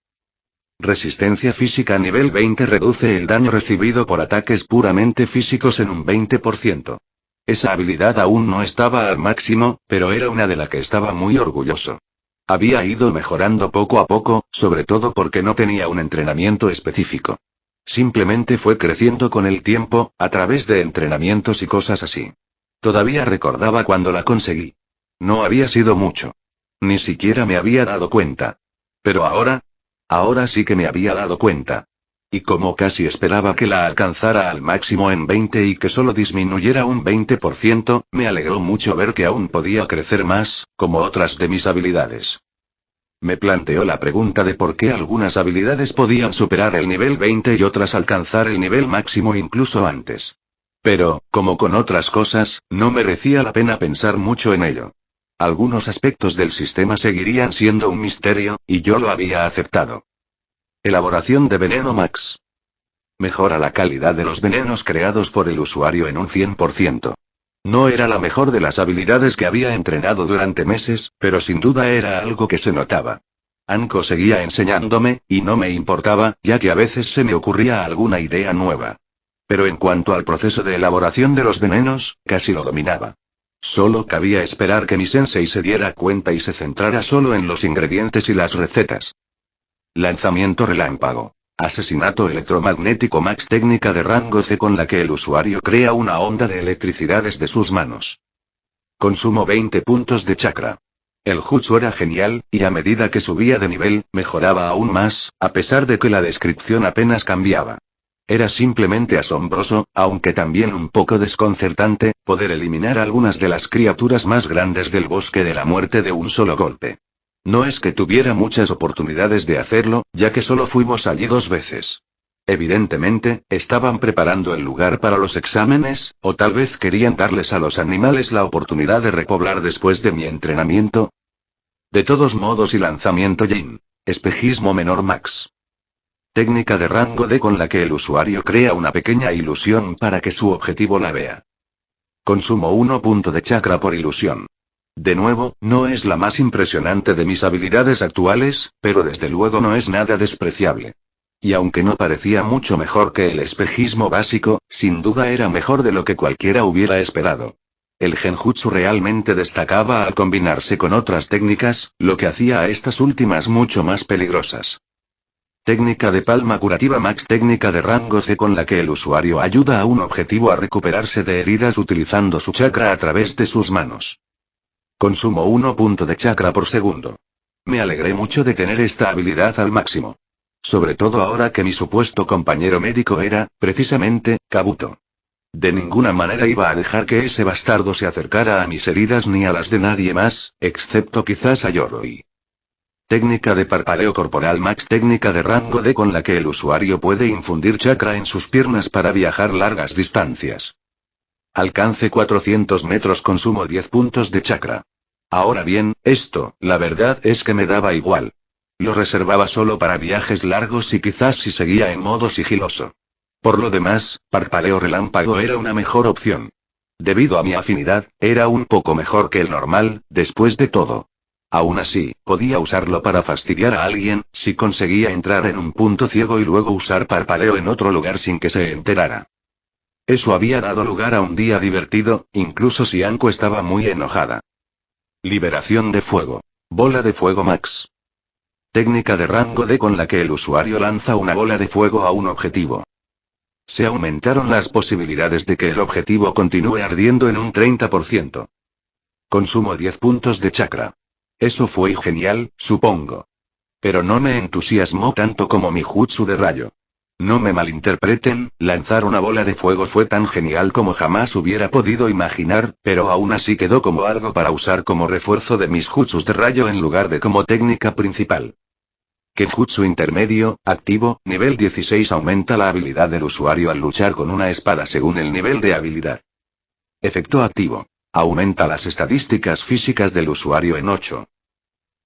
B: Resistencia física nivel 20 reduce el daño recibido por ataques puramente físicos en un 20%. Esa habilidad aún no estaba al máximo, pero era una de la que estaba muy orgulloso. Había ido mejorando poco a poco, sobre todo porque no tenía un entrenamiento específico. Simplemente fue creciendo con el tiempo, a través de entrenamientos y cosas así. Todavía recordaba cuando la conseguí. No había sido mucho. Ni siquiera me había dado cuenta. Pero ahora sí que me había dado cuenta. Y como casi esperaba que la alcanzara al máximo en 20 y que solo disminuyera un 20%, me alegró mucho ver que aún podía crecer más, como otras de mis habilidades. Me planteó la pregunta de por qué algunas habilidades podían superar el nivel 20 y otras alcanzar el nivel máximo incluso antes. Pero, como con otras cosas, no merecía la pena pensar mucho en ello. Algunos aspectos del sistema seguirían siendo un misterio, y yo lo había aceptado. Elaboración de veneno max. Mejora la calidad de los venenos creados por el usuario en un 100%. No era la mejor de las habilidades que había entrenado durante meses, pero sin duda era algo que se notaba. Anko seguía enseñándome, y no me importaba, ya que a veces se me ocurría alguna idea nueva. Pero en cuanto al proceso de elaboración de los venenos, casi lo dominaba. Solo cabía esperar que mi sensei se diera cuenta y se centrara solo en los ingredientes y las recetas. Lanzamiento relámpago. Asesinato electromagnético max, técnica de rango C con la que el usuario crea una onda de electricidad desde sus manos. Consumo 20 puntos de chakra. El jutsu era genial, y a medida que subía de nivel, mejoraba aún más, a pesar de que la descripción apenas cambiaba. Era simplemente asombroso, aunque también un poco desconcertante, poder eliminar algunas de las criaturas más grandes del bosque de la muerte de un solo golpe. No es que tuviera muchas oportunidades de hacerlo, ya que solo fuimos allí 2 veces. Evidentemente, estaban preparando el lugar para los exámenes, o tal vez querían darles a los animales la oportunidad de repoblar después de mi entrenamiento. De todos modos, y lanzamiento Yin. Espejismo menor max. Técnica de rango D con la que el usuario crea una pequeña ilusión para que su objetivo la vea. Consumo 1 punto de chakra por ilusión. De nuevo, no es la más impresionante de mis habilidades actuales, pero desde luego no es nada despreciable. Y aunque no parecía mucho mejor que el espejismo básico, sin duda era mejor de lo que cualquiera hubiera esperado. El genjutsu realmente destacaba al combinarse con otras técnicas, lo que hacía a estas últimas mucho más peligrosas. Técnica de palma curativa max, técnica de rango C con la que el usuario ayuda a un objetivo a recuperarse de heridas utilizando su chakra a través de sus manos. Consumo 1 punto de chakra por segundo. Me alegré mucho de tener esta habilidad al máximo. Sobre todo ahora que mi supuesto compañero médico era, precisamente, Kabuto. De ninguna manera iba a dejar que ese bastardo se acercara a mis heridas ni a las de nadie más, excepto quizás a Yoroi. Técnica de parpadeo corporal max, técnica de rango D con la que el usuario puede infundir chakra en sus piernas para viajar largas distancias. Alcance 400 metros, consumo 10 puntos de chakra. Ahora bien, esto, la verdad es que me daba igual. Lo reservaba solo para viajes largos y quizás si seguía en modo sigiloso. Por lo demás, parpadeo relámpago era una mejor opción. Debido a mi afinidad, era un poco mejor que el normal, después de todo. Aún así, podía usarlo para fastidiar a alguien, si conseguía entrar en un punto ciego y luego usar parpadeo en otro lugar sin que se enterara. Eso había dado lugar a un día divertido, incluso si Anko estaba muy enojada. Liberación de fuego. Bola de fuego max. Técnica de rango D con la que el usuario lanza una bola de fuego a un objetivo. Se aumentaron las posibilidades de que el objetivo continúe ardiendo en un 30%. Consumo 10 puntos de chakra. Eso fue genial, supongo. Pero no me entusiasmó tanto como mi jutsu de rayo. No me malinterpreten, lanzar una bola de fuego fue tan genial como jamás hubiera podido imaginar, pero aún así quedó como algo para usar como refuerzo de mis jutsus de rayo en lugar de como técnica principal. Kenjutsu intermedio, activo, nivel 16, aumenta la habilidad del usuario al luchar con una espada según el nivel de habilidad. Efecto activo. Aumenta las estadísticas físicas del usuario en 8.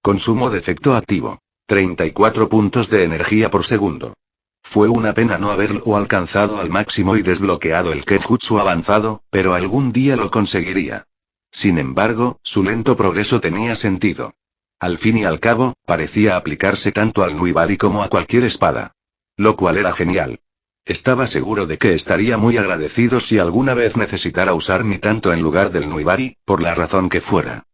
B: Consumo de efecto activo. 34 puntos de energía por segundo. Fue una pena no haberlo alcanzado al máximo y desbloqueado el Kenjutsu avanzado, pero algún día lo conseguiría. Sin embargo, su lento progreso tenía sentido. Al fin y al cabo, parecía aplicarse tanto al Nuibari como a cualquier espada. Lo cual era genial. Estaba seguro de que estaría muy agradecido si alguna vez necesitara usar mi tanto en lugar del Nuibari, por la razón que fuera.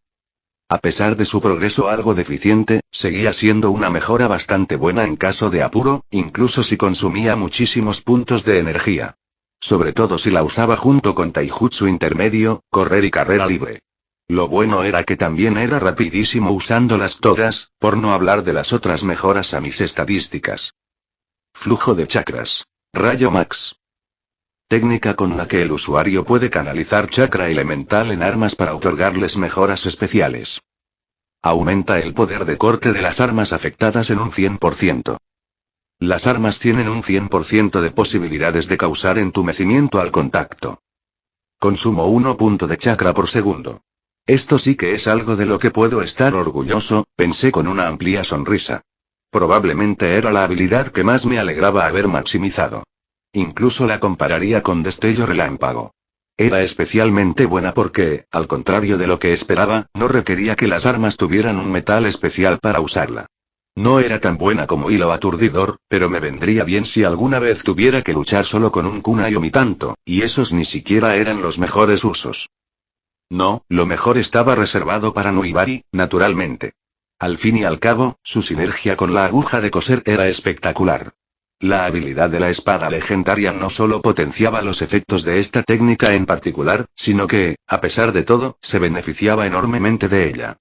B: A pesar de su progreso algo deficiente, seguía siendo una mejora bastante buena en caso de apuro, incluso si consumía muchísimos puntos de energía. Sobre todo si la usaba junto con Taijutsu intermedio, correr y carrera libre. Lo bueno era que también era rapidísimo usándolas todas, por no hablar de las otras mejoras a mis estadísticas. Flujo de chakras. Rayo max. Técnica con la que el usuario puede canalizar chakra elemental en armas para otorgarles mejoras especiales. Aumenta el poder de corte de las armas afectadas en un 100%. Las armas tienen un 100% de posibilidades de causar entumecimiento al contacto. Consumo 1 punto de chakra por segundo. Esto sí que es algo de lo que puedo estar orgulloso, pensé con una amplia sonrisa. Probablemente era la habilidad que más me alegraba haber maximizado. Incluso la compararía con destello relámpago. Era especialmente buena porque, al contrario de lo que esperaba, no requería que las armas tuvieran un metal especial para usarla. No era tan buena como hilo aturdidor, pero me vendría bien si alguna vez tuviera que luchar solo con un kunai o mi tanto, y esos ni siquiera eran los mejores usos. No, lo mejor estaba reservado para Nuibari, naturalmente. Al fin y al cabo, su sinergia con la aguja de coser era espectacular. La habilidad de la espada legendaria no solo potenciaba los efectos de esta técnica en particular, sino que, a pesar de todo, se beneficiaba enormemente de ella.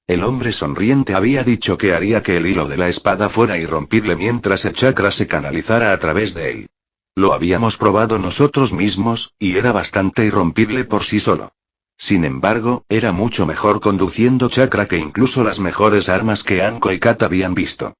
B: El hombre sonriente había dicho que haría que el hilo de la espada fuera irrompible mientras el chakra se canalizara a través de él. Lo habíamos probado nosotros mismos, y era bastante irrompible por sí solo. Sin embargo, era mucho mejor conduciendo chakra que incluso las mejores armas que Anko y Kat habían visto.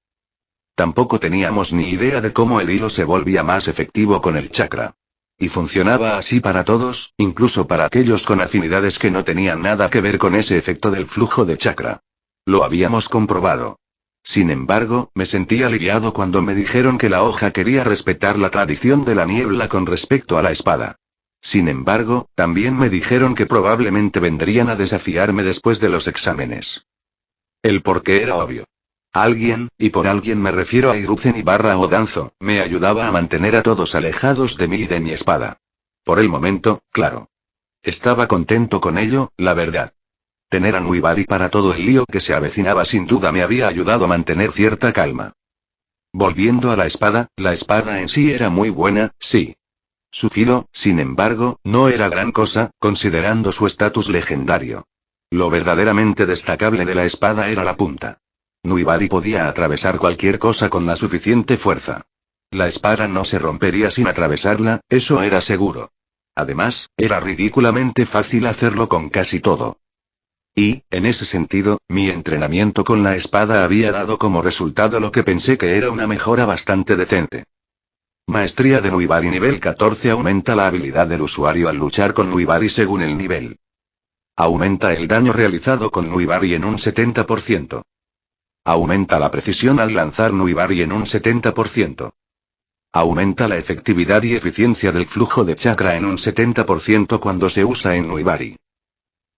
B: Tampoco teníamos ni idea de cómo el hilo se volvía más efectivo con el chakra. Y funcionaba así para todos, incluso para aquellos con afinidades que no tenían nada que ver con ese efecto del flujo de chakra. Lo habíamos comprobado. Sin embargo, me sentí aliviado cuando me dijeron que la hoja quería respetar la tradición de la niebla con respecto a la espada. Sin embargo, también me dijeron que probablemente vendrían a desafiarme después de los exámenes. El porqué era obvio. Alguien, y por alguien me refiero a Hiruzen y Odanzo, me ayudaba a mantener a todos alejados de mí y de mi espada. Por el momento, claro. Estaba contento con ello, la verdad. Tener a Nuibari para todo el lío que se avecinaba sin duda me había ayudado a mantener cierta calma. Volviendo a la espada en sí era muy buena, sí. Su filo, sin embargo, no era gran cosa, considerando su estatus legendario. Lo verdaderamente destacable de la espada era la punta. Nuibari podía atravesar cualquier cosa con la suficiente fuerza. La espada no se rompería sin atravesarla, eso era seguro. Además, era ridículamente fácil hacerlo con casi todo. Y, en ese sentido, mi entrenamiento con la espada había dado como resultado lo que pensé que era una mejora bastante decente. Maestría de Nuibari nivel 14 aumenta la habilidad del usuario al luchar con Nuibari según el nivel. Aumenta el daño realizado con Nuibari en un 70%. Aumenta la precisión al lanzar Nuibari en un 70%. Aumenta la efectividad y eficiencia del flujo de chakra en un 70% cuando se usa en Nuibari.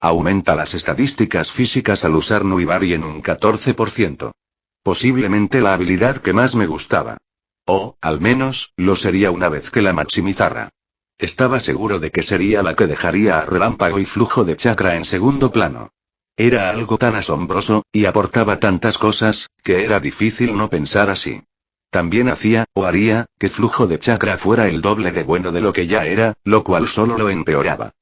B: Aumenta las estadísticas físicas al usar Nuibari en un 14%. Posiblemente la habilidad que más me gustaba. O, al menos, lo sería una vez que la maximizara. Estaba seguro de que sería la que dejaría a relámpago y flujo de chakra en segundo plano. Era algo tan asombroso, y aportaba tantas cosas, que era difícil no pensar así. También hacía, o haría, que flujo de chakra fuera el doble de bueno de lo que ya era, lo cual solo lo empeoraba.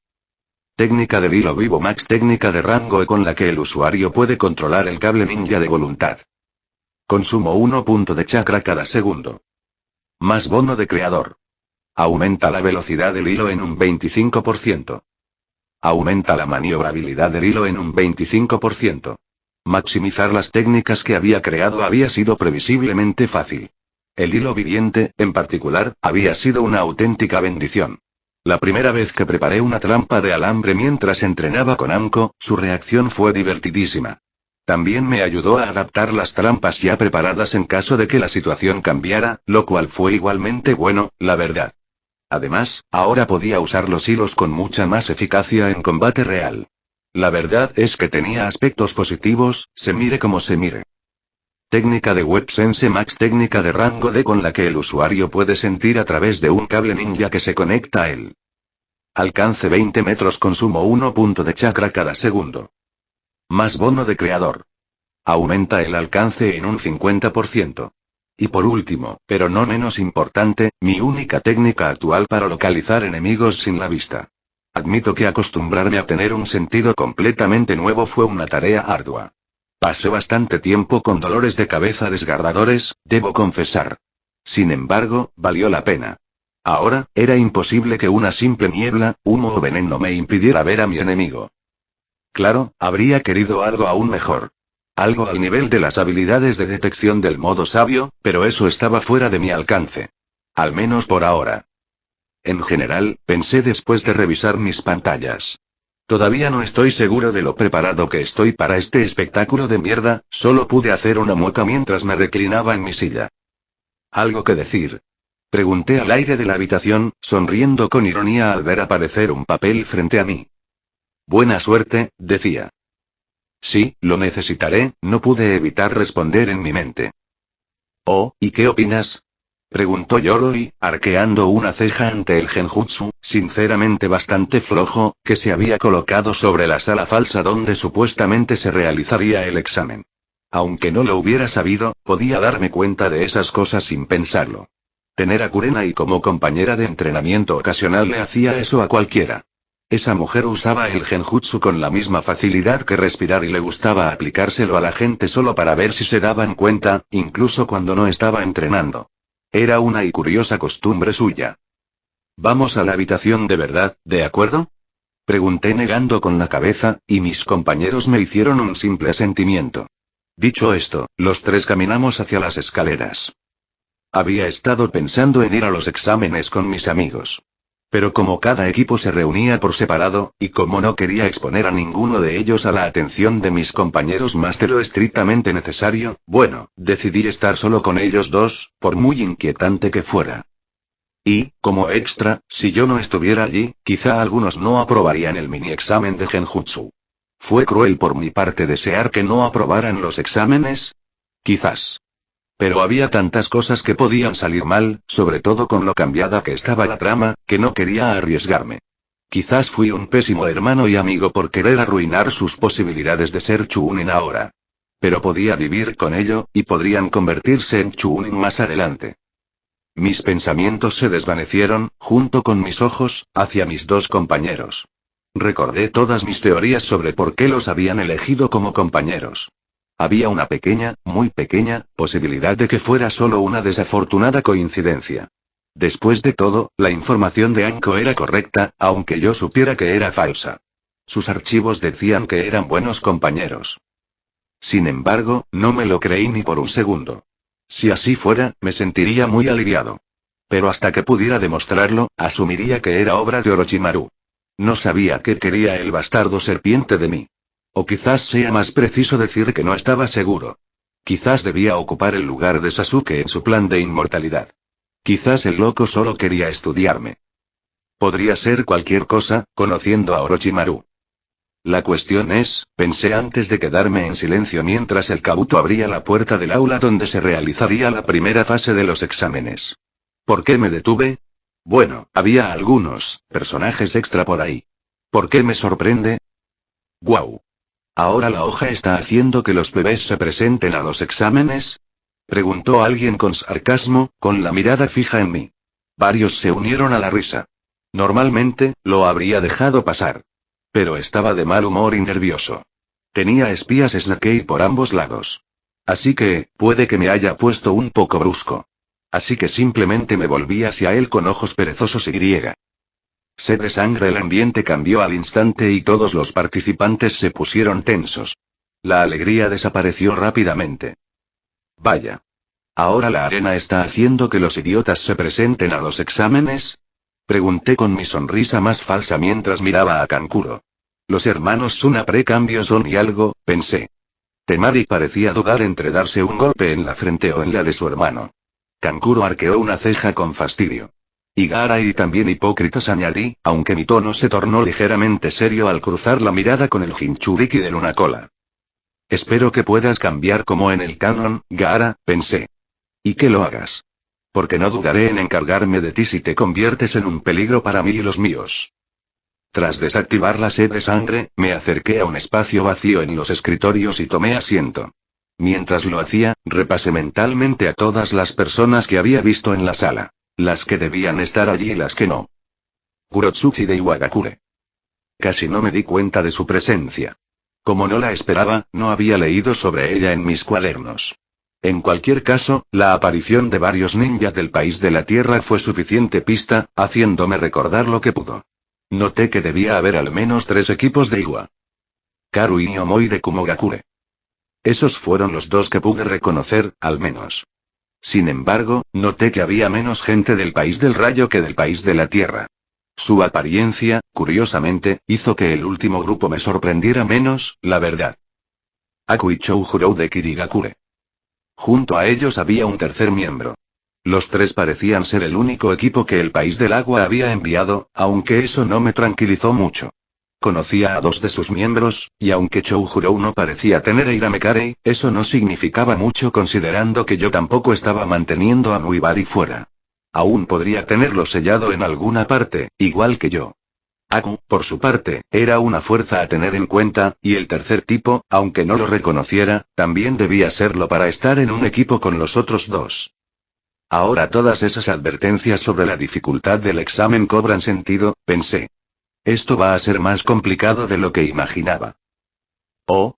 B: Técnica del hilo vivo max técnica de rango E con la que el usuario puede controlar el cable ninja de voluntad. Consumo 1 punto de chakra cada segundo. Más bono de creador. Aumenta la velocidad del hilo en un 25%. Aumenta la maniobrabilidad del hilo en un 25%. Maximizar las técnicas que había creado había sido previsiblemente fácil. El hilo viviente, en particular, había sido una auténtica bendición. La primera vez que preparé una trampa de alambre mientras entrenaba con Anko, su reacción fue divertidísima. También me ayudó a adaptar las trampas ya preparadas en caso de que la situación cambiara, lo cual fue igualmente bueno, la verdad. Además, ahora podía usar los hilos con mucha más eficacia en combate real. La verdad es que tenía aspectos positivos, se mire como se mire. Técnica de Web Sense Max técnica de rango D con la que el usuario puede sentir a través de un cable ninja que se conecta a él. Alcance 20 metros, consumo 1 punto de chakra cada segundo. Más bono de creador. Aumenta el alcance en un 50%. Y por último, pero no menos importante, mi única técnica actual para localizar enemigos sin la vista. Admito que acostumbrarme a tener un sentido completamente nuevo fue una tarea ardua. Pasé bastante tiempo con dolores de cabeza desgarradores, debo confesar. Sin embargo, valió la pena. Ahora, era imposible que una simple niebla, humo o veneno me impidiera ver a mi enemigo. Claro, habría querido algo aún mejor. Algo al nivel de las habilidades de detección del modo sabio, pero eso estaba fuera de mi alcance. Al menos por ahora. En general, pensé después de revisar mis pantallas. Todavía no estoy seguro de lo preparado que estoy para este espectáculo de mierda, solo pude hacer una mueca mientras me reclinaba en mi silla. ¿Algo que decir? Pregunté al aire de la habitación, sonriendo con ironía al ver aparecer un papel frente a mí. Buena suerte, decía. Sí, lo necesitaré, no pude evitar responder en mi mente. Oh, ¿y qué opinas? Preguntó Yoroi, arqueando una ceja ante el genjutsu, sinceramente bastante flojo, que se había colocado sobre la sala falsa donde supuestamente se realizaría el examen. Aunque no lo hubiera sabido, podía darme cuenta de esas cosas sin pensarlo. Tener a Kurenai como compañera de entrenamiento ocasional le hacía eso a cualquiera. Esa mujer usaba el genjutsu con la misma facilidad que respirar y le gustaba aplicárselo a la gente solo para ver si se daban cuenta, incluso cuando no estaba entrenando. Era una y curiosa costumbre suya. Vamos a la habitación de verdad, ¿de acuerdo? Pregunté negando con la cabeza, y mis compañeros me hicieron un simple asentimiento. Dicho esto, los tres caminamos hacia las escaleras. Había estado pensando en ir a los exámenes con mis amigos. Pero como cada equipo se reunía por separado, y como no quería exponer a ninguno de ellos a la atención de mis compañeros más de lo estrictamente necesario, bueno, decidí estar solo con ellos dos, por muy inquietante que fuera. Y, como extra, si yo no estuviera allí, quizá algunos no aprobarían el mini examen de genjutsu. ¿Fue cruel por mi parte desear que no aprobaran los exámenes? Quizás. Pero había tantas cosas que podían salir mal, sobre todo con lo cambiada que estaba la trama, que no quería arriesgarme. Quizás fui un pésimo hermano y amigo por querer arruinar sus posibilidades de ser Chunin ahora. Pero podía vivir con ello, y podrían convertirse en Chunin más adelante. Mis pensamientos se desvanecieron, junto con mis ojos, hacia mis dos compañeros. Recordé todas mis teorías sobre por qué los habían elegido como compañeros. Había una pequeña, muy pequeña, posibilidad de que fuera solo una desafortunada coincidencia. Después de todo, la información de Anko era correcta, aunque yo supiera que era falsa. Sus archivos decían que eran buenos compañeros. Sin embargo, no me lo creí ni por un segundo. Si así fuera, me sentiría muy aliviado. Pero hasta que pudiera demostrarlo, asumiría que era obra de Orochimaru. No sabía qué quería el bastardo serpiente de mí. O quizás sea más preciso decir que no estaba seguro. Quizás debía ocupar el lugar de Sasuke en su plan de inmortalidad. Quizás el loco solo quería estudiarme. Podría ser cualquier cosa, conociendo a Orochimaru. La cuestión es, pensé antes de quedarme en silencio mientras el Kabuto abría la puerta del aula donde se realizaría la primera fase de los exámenes. ¿Por qué me detuve? Bueno, había algunos personajes extra por ahí. ¿Por qué me sorprende? ¡Guau! ¿Ahora la hoja está haciendo que los bebés se presenten a los exámenes? Preguntó alguien con sarcasmo, con la mirada fija en mí. Varios se unieron a la risa. Normalmente, lo habría dejado pasar. Pero estaba de mal humor y nervioso. Tenía espías Snakey por ambos lados. Así que, puede que me haya puesto un poco brusco. Así que simplemente me volví hacia él con ojos perezosos y griega. Sed de sangre. El ambiente cambió al instante y todos los participantes se pusieron tensos. La alegría desapareció rápidamente. Vaya. ¿Ahora la arena está haciendo que los idiotas se presenten a los exámenes? Pregunté con mi sonrisa más falsa mientras miraba a Kankuro. Los hermanos Suna precambio son y algo, pensé. Temari parecía dudar entre darse un golpe en la frente o en la de su hermano. Kankuro arqueó una ceja con fastidio. Y Gaara también hipócritas, añadí, aunque mi tono se tornó ligeramente serio al cruzar la mirada con el Jinchuriki de Luna Cola. Espero que puedas cambiar como en el canon, Gaara, pensé. Y que lo hagas. Porque no dudaré en encargarme de ti si te conviertes en un peligro para mí y los míos. Tras desactivar la sed de sangre, me acerqué a un espacio vacío en los escritorios y tomé asiento. Mientras lo hacía, repasé mentalmente a todas las personas que había visto en la sala. Las que debían estar allí y las que no. Kurotsuchi de Iwagakure. Casi no me di cuenta de su presencia. Como no la esperaba, no había leído sobre ella en mis cuadernos. En cualquier caso, la aparición de varios ninjas del país de la tierra fue suficiente pista, haciéndome recordar lo que pudo. Noté que debía haber al menos 3 equipos de Iwa. Karu y Omoi de Kumogakure. Esos fueron los 2 que pude reconocer, al menos. Sin embargo, noté que había menos gente del país del rayo que del país de la tierra. Su apariencia, curiosamente, hizo que el último grupo me sorprendiera menos, la verdad. Aku y Choujurou de Kirigakure. Junto a ellos había un tercer miembro. Los tres parecían ser el único equipo que el País del Agua había enviado, aunque eso no me tranquilizó mucho. Conocía a 2 de sus miembros, y aunque Choujuro no parecía tener a Iramekarei, eso no significaba mucho considerando que yo tampoco estaba manteniendo a Muibari fuera. Aún podría tenerlo sellado en alguna parte, igual que yo. Aku, por su parte, era una fuerza a tener en cuenta, y el tercer tipo, aunque no lo reconociera, también debía serlo para estar en un equipo con los otros dos. Ahora todas esas advertencias sobre la dificultad del examen cobran sentido, pensé. Esto va a ser más complicado de lo que imaginaba.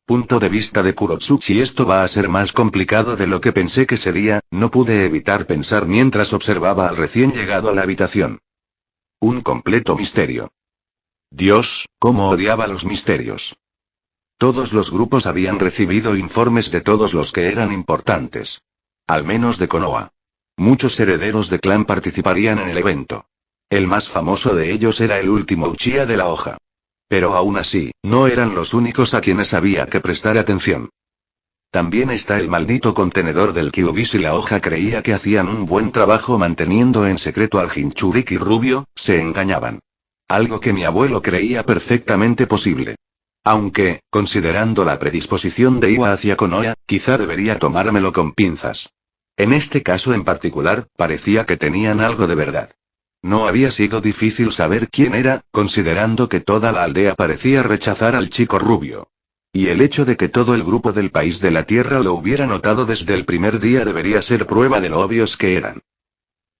B: Punto de vista de Kurotsuchi, esto va a ser más complicado de lo que pensé que sería, no pude evitar pensar mientras observaba al recién llegado a la habitación. Un completo misterio. Dios, cómo odiaba los misterios. Todos los grupos habían recibido informes de todos los que eran importantes. Al menos de Konoha. Muchos herederos de clan participarían en el evento. El más famoso de ellos era el último Uchiha de la hoja. Pero aún así, no eran los únicos a quienes había que prestar atención. También está el maldito contenedor del Kyuubi. La hoja creía que hacían un buen trabajo manteniendo en secreto al Jinchuriki rubio, se engañaban. Algo que mi abuelo creía perfectamente posible. Aunque, considerando la predisposición de Iwa hacia Konoha, quizá debería tomármelo con pinzas. En este caso en particular, parecía que tenían algo de verdad. No había sido difícil saber quién era, considerando que toda la aldea parecía rechazar al chico rubio. Y el hecho de que todo el grupo del País de la Tierra lo hubiera notado desde el primer día debería ser prueba de lo obvios que eran.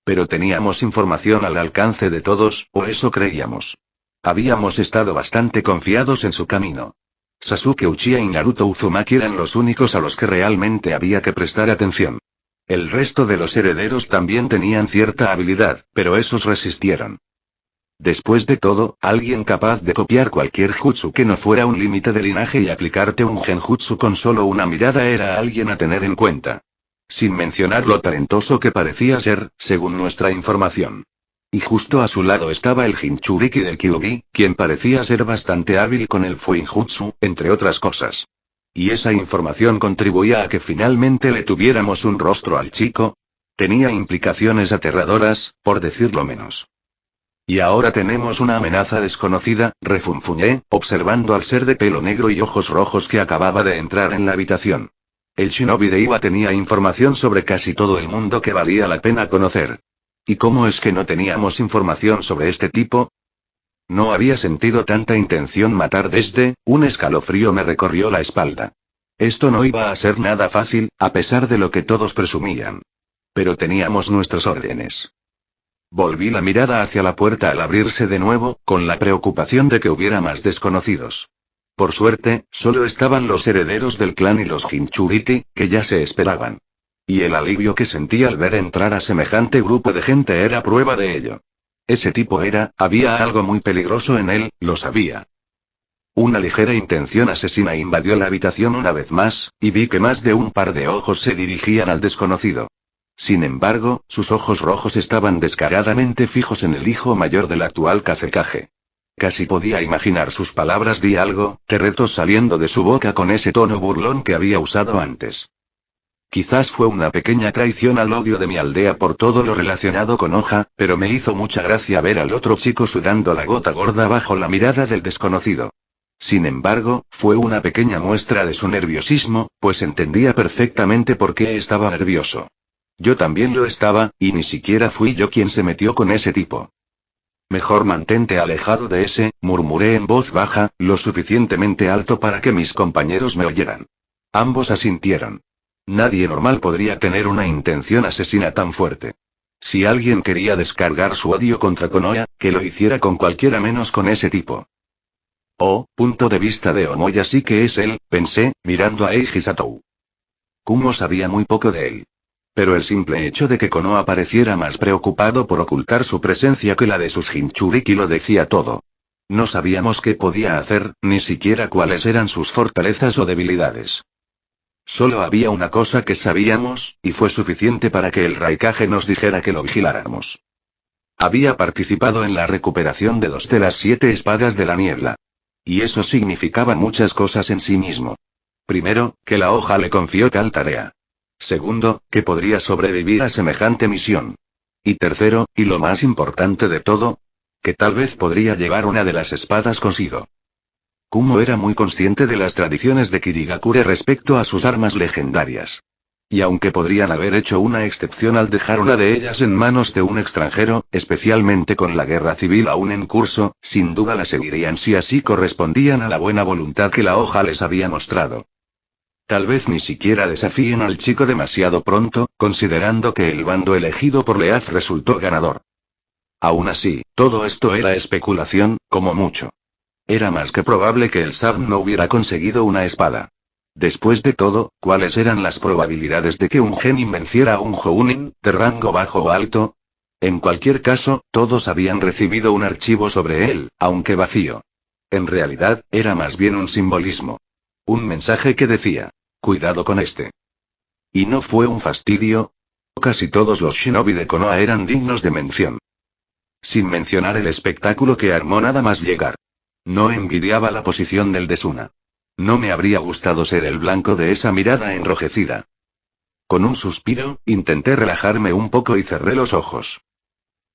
B: Pero teníamos información al alcance de todos, o eso creíamos. Habíamos estado bastante confiados en su camino. Sasuke Uchiha y Naruto Uzumaki eran los únicos a los que realmente había que prestar atención. El resto de los herederos también tenían cierta habilidad, pero esos resistieron. Después de todo, alguien capaz de copiar cualquier jutsu que no fuera un límite de linaje y aplicarte un genjutsu con solo una mirada era alguien a tener en cuenta. Sin mencionar lo talentoso que parecía ser, según nuestra información. Y justo a su lado estaba el Jinchuriki del Kyuubi, quien parecía ser bastante hábil con el Fuinjutsu, entre otras cosas. ¿Y esa información contribuía a que finalmente le tuviéramos un rostro al chico? Tenía implicaciones aterradoras, por decirlo menos. Y ahora tenemos una amenaza desconocida, refunfuñé, observando al ser de pelo negro y ojos rojos que acababa de entrar en la habitación. El shinobi de Iwa tenía información sobre casi todo el mundo que valía la pena conocer. ¿Y cómo es que no teníamos información sobre este tipo? No había sentido tanta intención matar desde, un escalofrío me recorrió la espalda. Esto no iba a ser nada fácil, a pesar de lo que todos presumían. Pero teníamos nuestras órdenes. Volví la mirada hacia la puerta al abrirse de nuevo, con la preocupación de que hubiera más desconocidos. Por suerte, solo estaban los herederos del clan y los Jinchuriki, que ya se esperaban. Y el alivio que sentí al ver entrar a semejante grupo de gente era prueba de ello. Ese tipo había algo muy peligroso en él, lo sabía. Una ligera intención asesina invadió la habitación una vez más, y vi que más de un par de ojos se dirigían al desconocido. Sin embargo, sus ojos rojos estaban descaradamente fijos en el hijo mayor del actual Kazekage. Casi podía imaginar sus palabras «di algo», te reto saliendo de su boca con ese tono burlón que había usado antes. Quizás fue una pequeña traición al odio de mi aldea por todo lo relacionado con Hoja, pero me hizo mucha gracia ver al otro chico sudando la gota gorda bajo la mirada del desconocido. Sin embargo, fue una pequeña muestra de su nerviosismo, pues entendía perfectamente por qué estaba nervioso. Yo también lo estaba, y ni siquiera fui yo quien se metió con ese tipo. Mejor mantente alejado de ese, murmuré en voz baja, lo suficientemente alto para que mis compañeros me oyeran. Ambos asintieron. Nadie normal podría tener una intención asesina tan fuerte. Si alguien quería descargar su odio contra Konoha, que lo hiciera con cualquiera menos con ese tipo. Punto de vista de Omoya sí que es él, pensé, mirando a Eiji Satou. Kumo sabía muy poco de él. Pero el simple hecho de que Konoha pareciera más preocupado por ocultar su presencia que la de sus Jinchuriki lo decía todo. No sabíamos qué podía hacer, ni siquiera cuáles eran sus fortalezas o debilidades. Solo había una cosa que sabíamos, y fue suficiente para que el Raikage nos dijera que lo vigiláramos. Había participado en la recuperación de 2 de las 7 espadas de la niebla. Y eso significaba muchas cosas en sí mismo. Primero, que la hoja le confió tal tarea. Segundo, que podría sobrevivir a semejante misión. Y tercero, y lo más importante de todo, que tal vez podría llevar una de las espadas consigo. Kumo era muy consciente de las tradiciones de Kirigakure respecto a sus armas legendarias. Y aunque podrían haber hecho una excepción al dejar una de ellas en manos de un extranjero, especialmente con la guerra civil aún en curso, sin duda la seguirían si así correspondían a la buena voluntad que la hoja les había mostrado. Tal vez ni siquiera desafíen al chico demasiado pronto, considerando que el bando elegido por Leaf resultó ganador. Aún así, todo esto era especulación, como mucho. Era más que probable que el Sab no hubiera conseguido una espada. Después de todo, ¿cuáles eran las probabilidades de que un genin venciera a un Jounin, de rango bajo o alto? En cualquier caso, todos habían recibido un archivo sobre él, aunque vacío. En realidad, era más bien un simbolismo. Un mensaje que decía: cuidado con este. ¿Y no fue un fastidio? Casi todos los shinobi de Konoha eran dignos de mención. Sin mencionar el espectáculo que armó nada más llegar. No envidiaba la posición del Desuna. No me habría gustado ser el blanco de esa mirada enrojecida. Con un suspiro, intenté relajarme un poco y cerré los ojos.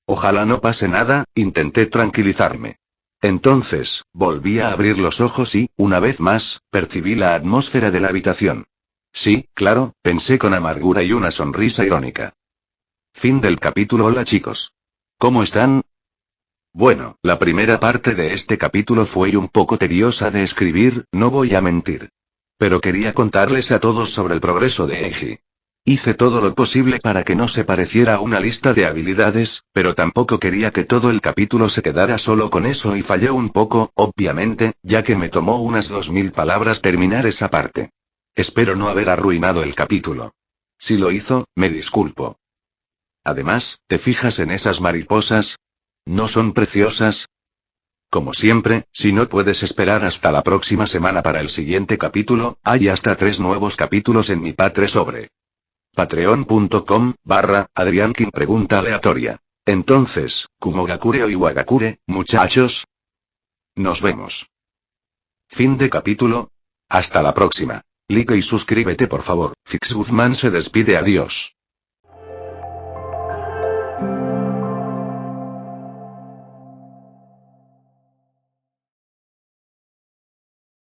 B: Ojalá no pase nada, intenté tranquilizarme. Entonces, volví a abrir los ojos y, una vez más, percibí la atmósfera de la habitación. Sí, claro, pensé con amargura y una sonrisa irónica. Fin del capítulo. Hola chicos. ¿Cómo están? Bueno, la primera parte de este capítulo fue un poco tediosa de escribir, no voy a mentir. Pero quería contarles a todos sobre el progreso de Eiji. Hice todo lo posible para que no se pareciera a una lista de habilidades, pero tampoco quería que todo el capítulo se quedara solo con eso y fallé un poco, obviamente, ya que me tomó unas 2000 palabras terminar esa parte. Espero no haber arruinado el capítulo. Si lo hizo, me disculpo. Además, ¿te fijas en esas mariposas? ¿No son preciosas? Como siempre, si no puedes esperar hasta la próxima semana para el siguiente capítulo, hay hasta 3 nuevos capítulos en mi Patre sobre patreon.com/Adriankin pregunta aleatoria. Entonces, ¿Kumogakure o Iwagakure, muchachos? Nos vemos. Fin de capítulo. Hasta la próxima. Like y suscríbete por favor. Fix Guzmán se despide, adiós.